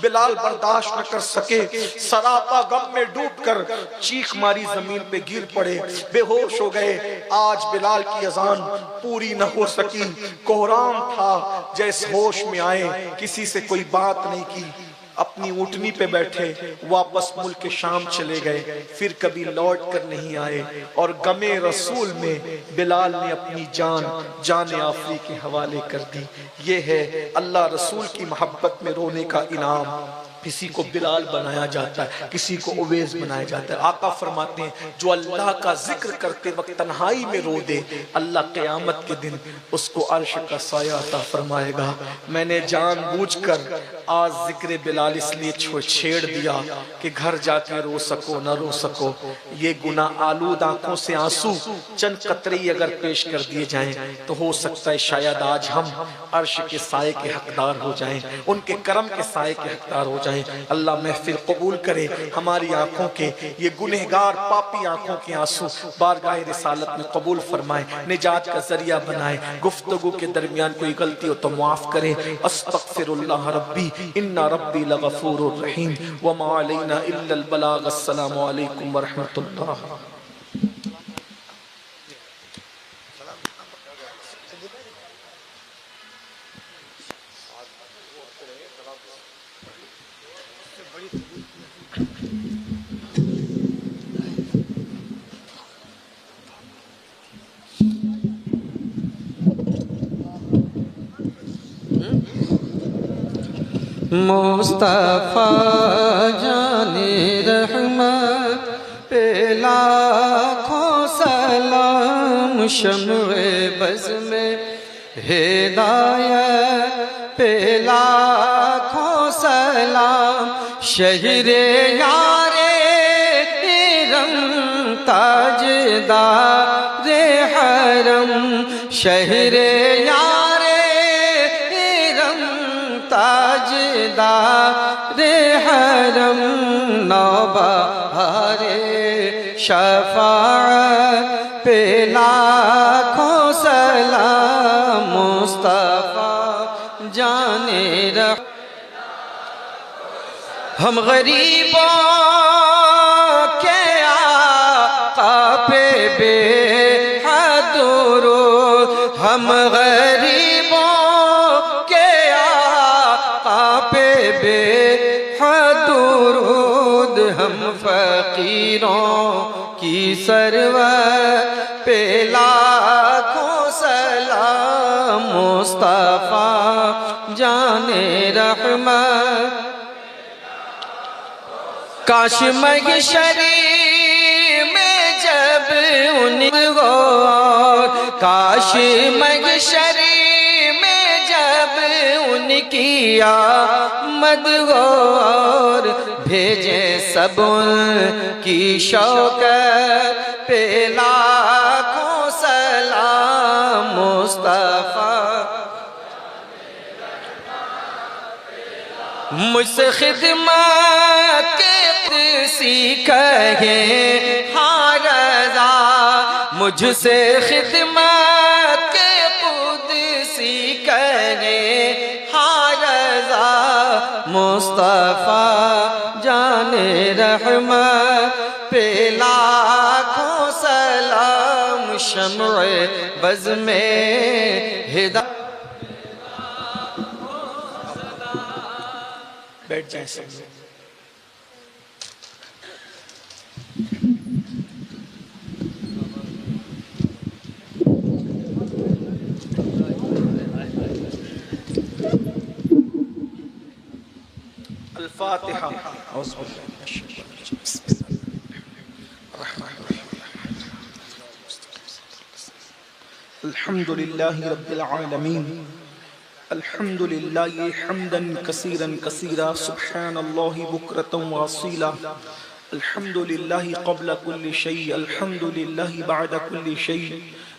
बिलाल बर्दाश्त न कर सके, सरापा गम में डूबकर चीख मारी, जमीन पे गिर पड़े, बेहोश हो गए। आज बिलाल की अजान पूरी न हो सकी। कोहराम था, जैसे होश में आए, किसी से कोई बात नहीं की, अपनी ऊँटनी पे बैठे वापस मुल्क शाम चले गए, फिर कभी लौट कर नहीं आए। और गमे रसूल में बिलाल ने अपनी जान आफरी के हवाले कर दी। ये है अल्लाह रसूल की मोहब्बत में रोने का इनाम। किसी को बिलाल बनाया जाता है, किसी को उवैस बनाया जाता है। आका फरमाते हैं जो अल्लाह का जिक्र करते वक्त तन्हाई में रो दे, अल्लाह क़यामत के दिन उसको अर्श का साया अता फरमाएगा। मैंने जानबूझकर आज जिक्र बिलाल इसलिए छेड़ दिया कि घर जाके रो सको न रो सको। ये गुनाह आलूद आंखों से आंसू चंद कतरे अगर पेश कर दिए जाएं तो हो सकता है शायद आज हम अर्श के साए के हकदार हो जाएं, उनके करम के साए के हकदार हो जाएं। अल्लाह महफिल कबूल करे, हमारी आंखों के ये गुनहगार पापी आंखों के आंसू बारगाह रिसालत में कबूल फरमाए, निजात का जरिया बनाए। गुफ्तगू के दरमियान कोई गलती हो तो माफ करे। अस्तगफिरुल्लाह रब्बी इन्ना रब्बी लगफूरुर रहीम व मा अलैना इल्लल बलाग। अस्सलामु अलैकुम व रहमतुल्लाह। मुस्तफा जाने रहमत पे लाखों सलाम, शम्वे बज़ में हिदायत पे लाखों सलाम, शहरे यारे रम ताजदारे हरम, शहरे यारे रम ताजदारे हरम, नौबहारे शफाअत पे लाखों सलाम, मुस्तफा जाने रह। हम गरीबों के आका पे बेहद दुरूद हम गरीबों के आका पे बेहद दुरूद, हम फकीरों की सरवर पे लाखों सलाम। मुस्तफा जाने रहमत, काश महशरी में जब उनको, काश महशरी में जब उनकी आमद हो और भेजे सब की शौकत पे लाखों सलाम। मुस्तफा मुझसे खिदमत के सीखे हाँ रज़ा, मुझसे खिदमत के खुद सीखे हाँ रज़ा। मुस्तफा जाने रहमत पे लाखों सलाम। शम्अ बज़ में हिदायत, बैठ जाए सब लोग। अल-फातिहा। अल्हम्दुलिल्लाहि रब्बिल आलमीन, अल्हम्दुलिल्लाहि हम्दन कसीरन कसीरा, सुब्हानल्लाहि बुक्रतन व असीला। अल्हम्दुलिल्लाहि क़ब्ल कुल्लि शै, अल्हम्दुलिल्लाहि बअद कुल्लि शै,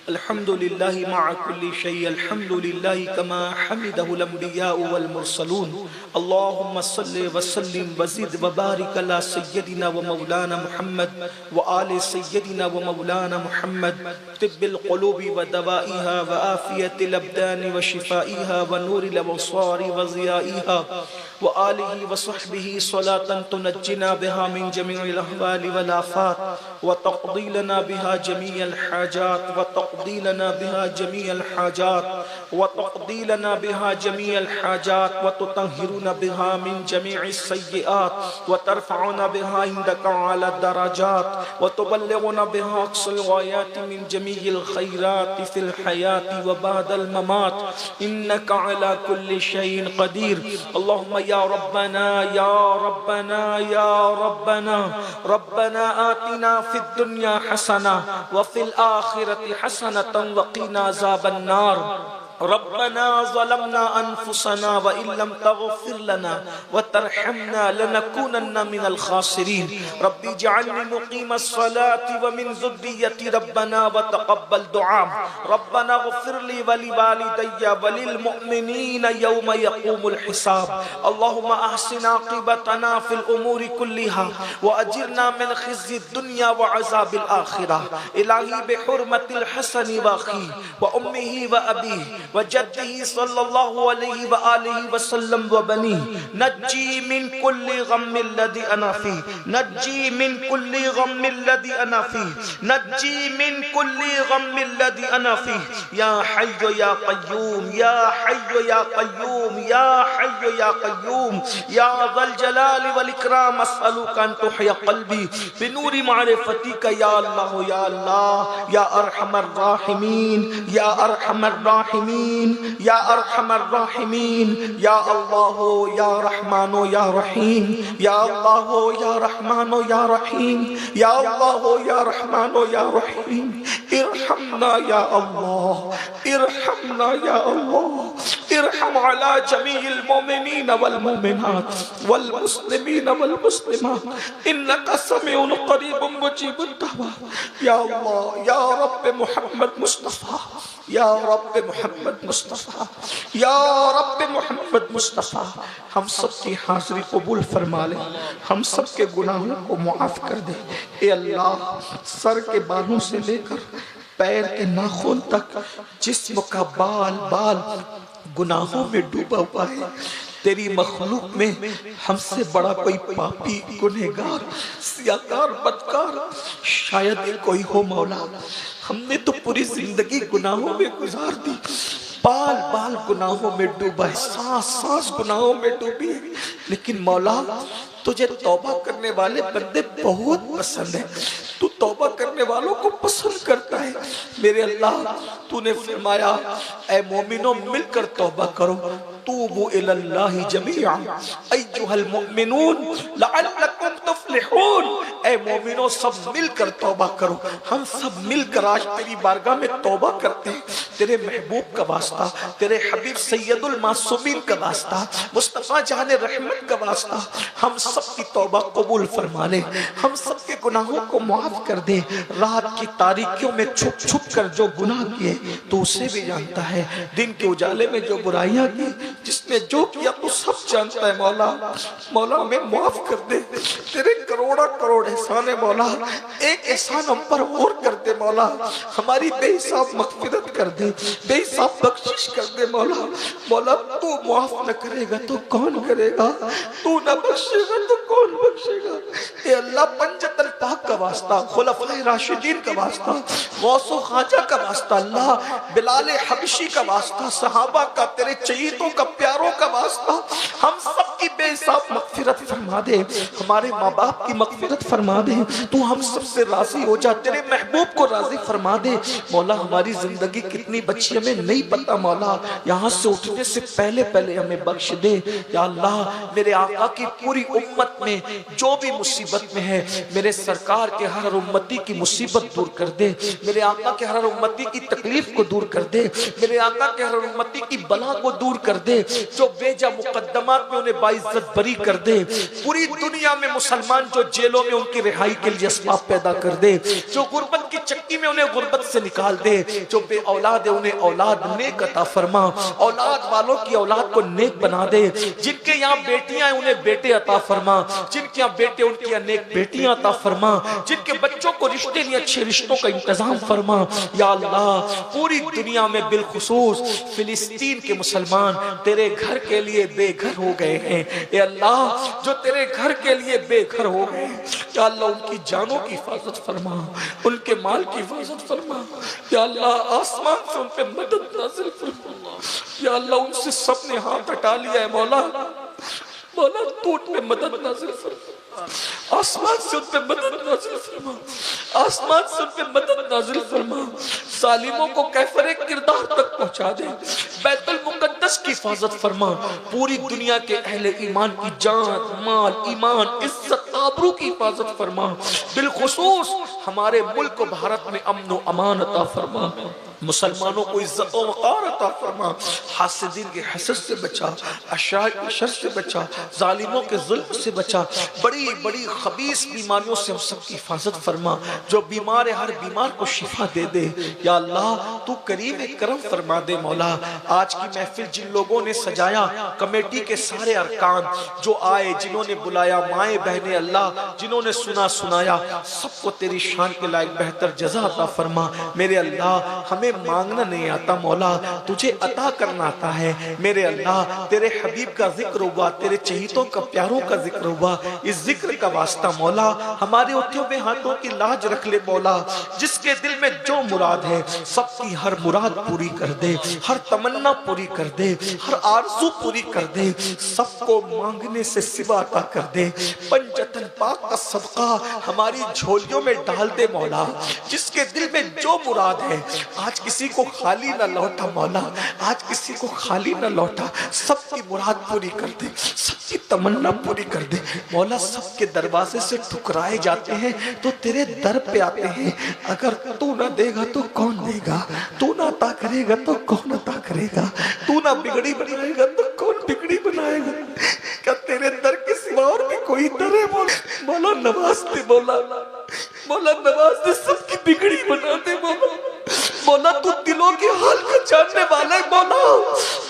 अल्हम्दुलिल्लाहि मअ कुल्लि शै, अल्हम्दुलिल्लाहि कमा हमिदहुल अंबियाउ वल मुरसलून। अल्लाहुम्मा सल्लि व सल्लिम व ज़िद व बारिक अला सय्यदिना व मौलाना मुहम्मद व आले सय्यदिना व मौलाना मुहम्मद। तिब्बिल क़ुलूबि व दवाइहा व आफियतिल अब्दानि व शिफाइहा व नूरिल अबसारि व ज़ियाइहा व आलिहि व सहबिहि स्वलातन तुनज्जिना बिहा मिन जमीइल अहवालि वल आफात व तक़दी लना बिहा जमीअल हाजात व तक़दी लना बिहा जमीअल हाजात व तक़दी लना बिहा जमीअल हाजात व तुतहिरुना बिहा मिन जमीइस सय्यिआत व तरफ़उना बिहा इंदका अला दराजात व तुबल्लिगुना बिहा अक़सल ग़ायाति मिन जमीइल खैरात फ़िल हयाति व बअदल ममात, इन्नका अला कुल्लि शैइन क़दीर। अल्लाहुम्मा या रब्बना या रब्बना या रब्बना, रब्बना आतिना फ़िद दुनिया हसना व फ़िल आखिरति हसनतन व क़िना अज़ाबन नार। रब्बना ज़लमना अनफुसना व इल्लम तग़फ़िर लना व तरहमना लनकूनन्ना मिनल ख़ासिरीन। रब्बी जअलनी मुक़ीमस सलाति व मिन ज़ुर्रिय्यति रब्बना व तक़ब्बल दुआ। रब्बना इग़फ़िर ली व लिवालिदैया व लिल मुअमिनीना यौम यक़ूमुल हिसाब। अल्लाहुम्मा अहसिन आक़िबतना फ़िल उमूरि कुल्लिहा व अजिरना मिन ख़िज़्यि दुनिया व अज़ाबिल आखिरा। इलाही बिहुर्मतिल हसनी व अख़ी व उम्मिही व अबीही व जद्दिही सल्लल्लाहु अलैहि व आलिहि वसल्लम व बनी, नज्जी मिन कुल्ली गम्मिल लदी अना फी, नज्जी मिन कुल्ली गम्मिल लदी अना फी, नज्जी मिन कुल्ली गम्मिल लदी अना फी। या हय्यु या क़य्यूम, या हय्यु या क़य्यूम, या हय्यु या क़य्यूम, या ज़ल जलाली वल इकराम अस्अलुका अन तुहय्या क़ल्बी बिनूरि मारिफ़तिका या अल्लाह या अल्लाह या अरहमर राहिमीन, या अरहमर राहिमीन, या अरहमर राहिमीन, या अल्लाह या रहमानो या रहीम, या अल्लाह या रहमानो या रहीम, या अल्लाह या रहमानो या रहीम। इरहमना या अल्लाह, इरहमना या अल्लाह, इरहम अला जमीइल मोमिनीन वल मोमिनात वल मुस्लिमीन वल मुस्लिमात, इन्नका समीउन क़रीबुम मुजीबुद दुआ। या अल्लाह या रब्ब मुहम्मद मुस्तफ़ा, या रब्ब मुहम्मद मुस्तफ़ा, या रब्ब मुहम्मद मुस्तफ़ा, हम सब की हाज़िरी कबूल फरमा ले, हम सब के गुनाहों को मुआफ़ कर दे। ए अल्लाह, सर के बालों से लेकर पैर के नाखून तक जिस्म का बाल बाल गुनाहों में डूबा हुआ है। तेरी मखलूक में हमसे बड़ा कोई पापी, गुनहगार, सियाकार, बदकार शायद कोई हो मौला। हमने तो पूरी जिंदगी गुनाहों में गुजार दी, बाल बाल गुनाहों में डूबा है, सांस सांस गुनाहों में डूबी है। लेकिन मौला तुझे तौबा करने वाले बंदे बहुत पसंद है, तू तौबा करने वालों को पसंद करता है। मेरे अल्लाह तूने फरमाया ऐ मोमिनों मिलकर तौबा करो, तूबू इलल्लाहि जमीअन अय्युहल मुमिनून लअल्लकुम तुफ्लिहून। ऐ मोमिनों सब मिलकर तौबा करो। हम सब मिलकर आज तेरी बारगाह में तौबा करते हैं, तेरे महबूब का वास्ता, तेरे हबीब सैयदुल मासूमीन का वास्ता, मुस्तफा जान रहमत का वास्ता, हम सब की तौबा कबूल फरमा ले, हम सब के गुनाहों को माफ कर दे। रात की तारीकियों में छुप छुप कर जो गुनाह किए तो उसे भी जानता है, दिन के उजाले में जो बुराइयां की जिसने जो किया तो सब जानता है। मौला मौला हमें माफ कर दे, तेरे करोड़ा करोड़ एहसान है मौला, एक एहसान हम पर और कर दे मौला, हमारी बेहिसाब मगफिरत कर दे, बेहिसाब बख्शिश कर दे मौला। मौला तू माफ न करेगा तो कौन करेगा, तू न बख्शेगा तो कौन बख्शेगा। ए अल्लाह पंजतन पाक का वास्ता, खुलफाए राशिदीन का वास्ता, गौसो खाजा का वास्ता, अल्लाह बिलाल हबशी का वास्ता, सहाबा का, तेरे चहीतों का, प्यारों का वास्ता, हम सब की बेहिसाब मगफिरत फरमा दे, हमारे माँ बाप की मगफिरत फरमा दे, तू हम सबसे राजी हो जा, तेरे महबूब को राजी फरमा दे। मौला हमारी जिंदगी कितनी बची हमें नहीं पता मौला, यहाँ से उठने से पहले पहले हमें बख्श दे। या अल्लाह मेरे आका की पूरी उम्मत में जो भी मुसीबत में है, मेरे सरकार के हर उम्मती की मुसीबत दूर कर दे, मेरे आका के हर उम्मती की तकलीफ को दूर कर दे, मेरे आका के हर उम्मती की बला को दूर कर दे, जो बेजा मुकद्दमात में उन्हें बाइज्जत बरी कर दे। पूरी दुनिया में मुसलमान जो जेलों में उनकी रिहाई के लिए असबाब पैदा कर दे, जो गुर्बत की चक्की में उन्हें गुर्बत से निकाल दे, जो बे औलाद है उन्हें औलाद नेक अता फरमा, औलाद वालों की औलाद को नेक बना दे, जिनके यहाँ बेटियां हैं उन्हें बेटे अता फरमा, जिनके यहाँ बेटे उनके यहाँ नेक बेटियां अता फरमा, जिनके बच्चों को रिश्ते नहीं अच्छे रिश्तों का इंतजाम फरमा। या अल्लाह पूरी दुनिया में बिलखुसूस फिलिस्तीन के मुसलमान तेरे घर के लिए बेघर हो गए हैं, ए अल्लाह जो तेरे घर के लिए बेघर हो गए, या अल्लाह उनकी जानों की हिफाजत फरमा, उनके माल की हिफाजत फरमा। या अल्लाह आसमान से उन पे मदद नाज़िल फरमा। या अल्लाह उनसे सबने हाथ हटा लिया है मौला, मौला तू उन पे मदद नाज़िल फरमा, आसमान से उन पे मदद नाज़िल फरमा, आसमान से उन पे मदद नाज़िल फरमा। सालिमों को कैफरे किरदार तक पहुंचा दे, बैतुल मुकद्दस की हिफाजत फरमा, पूरी दुनिया के अहले ईमान की जान माल ईमान इज्जत आबरू की हिफाजत फरमा, बिलखुसूस हमारे मुल्क भारत में अमन व अमान अता फरमा, मुसलमानों को इज्जत व वक़ार अता फरमा, हासिदीन के हसद से बचा, अशरार के शर से बचा, जालिमों के जुल्म से बचा, बड़ी बड़ी खबीस बीमारियों से हम सब की हिफाजत फरमा। जो बीमार है हर बीमार को शिफा दे दे। या अल्लाह तू करीम करम फरमा दे मौला। आज की महफिल जिन लोगों ने सजाया, कमेटी के सारे अरकान जो आए, जिन्होंने बुलाया, माए बहने अल्लाह जिन्होंने सुना सुनाया, सबको तेरी शान के लायक बेहतर जज़ा अता फरमा। मेरे अल्लाह हमें मांगना नहीं आता मौला, तुझे अता करना आता है। मेरे अल्लाह तेरे हबीब का जिक्र हुआ, तेरे चहीतों का प्यारों का जिक्र हुआ, इस जिक्र का वास्ता मौला हमारे उठे हुए हाथों की लाज रख ले मौला। जिसके दिल में जो मुराद है सबकी हर मुराद पूरी कर दे, हर तमन्ना पूरी कर दे, हर आरज़ू पूरी कर दे, सबको मांगने से सिवा अता कर दे। पंजतन पाक का सदका हमारी झोलियों में डाल दे मौला। जिसके दिल में जो मुराद है, आज किसी को खाली न लौटा मौला, आज किसी को खाली न लौटा, सबकी मुराद पूरी कर दे, सबकी तमन्ना पूरी कर दे मौला। सबके दरवाजे से ठुकराए जाते हैं तो तेरे दर पे आते हैं। अगर तू ना देगा तो कौन देगा, तू ना अता करेगा तो कौन अता करेगा, तू ना बिगड़ी बनाएगा तो कौन बिगड़ी बनाएगा। क्या तेरे दर के सिवा और भी कोई दर है मौला? नवाज दे मौला, मौला नवाज दे, सबकी बिगड़ी बना दे मौला। मौला तू दिलों के हाल को जानने वाला है मौला।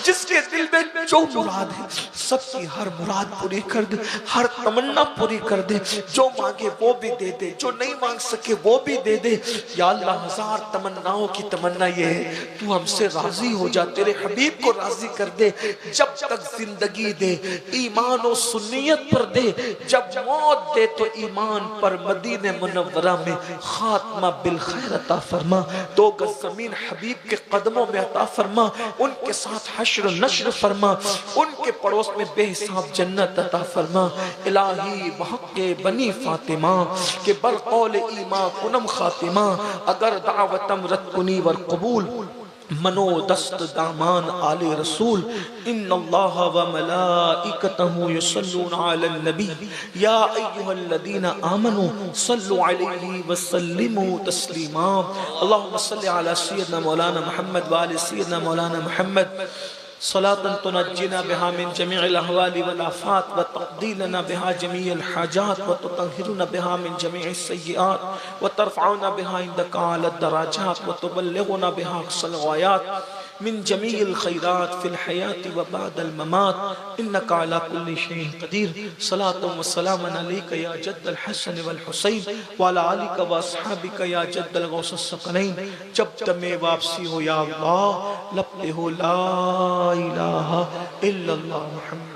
जिसके दिल में जो मुराद है सबकी हर मुराद पूरी कर दे, हर तमन्ना पूरी कर दे, जो मांगे वो भी दे दे, जो नहीं मांग सके वो भी दे दे। या अल्लाह, हजार तमन्नाओं की तमन्ना ये है तू हमसे राजी हो जा, तेरे हबीब को राजी कर दे। जब तक जिंदगी दे ईमान और सुन्नियत पर दे, जब मौत दे तो ईमान पर मदीने मुनव्वरा में खात्मा बिल खैर अता फरमा। 2 गज जमीन हबीब के कदमों में अता फरमा, उनके साथ हश्र नश्र फरमा, उनके पड़ोस में बेहिसाब जन्नत अता फरमा। इलाही बहक़े बनी फातिमा के बरक़ौल ईमा कुनम खातिमा, अगर दावतम रत्कुनी वर कबूल मनो दस्त दामान आले रसूल। इन्नल्लाह व मलाइकतहु युसल्लूना अलन नबी या अय्युहल्लज़ीना आमनू सल्लु अलैहि व सल्लिमू तस्लीमा। अल्लाहुम्मा सल्लि अला सय्यिदना मौलाना मुहम्मद व आले सय्यिदना मौलाना मुहम्मद सलातन तुनज्जिना बिहा मिन जमीइल अहवालि वल आफात व तक़दीलना बिहा जमीइल हाजात व तुतहिरुना बिहा मिन जमीइस सय्यिआत व तरफ़उना बिहा इंदका अला दराजात व तुबल्लिगुना बिहा अक़सल ग़ायात मिन जमीइल खैरात फिल हयाति व बादल ममात इन्नका अला कुल्लि शैइन क़दीर। सलातुन व सलामुन अलैका या जद्दल हसन वल हुसैन व अला आलिका व अस्हाबिका या जद्दल गौसस सकलैन। जब दमे वापसी हो या अल्लाह, लब पे हो ला इलाहा इल्लल्लाह मुहम्मद।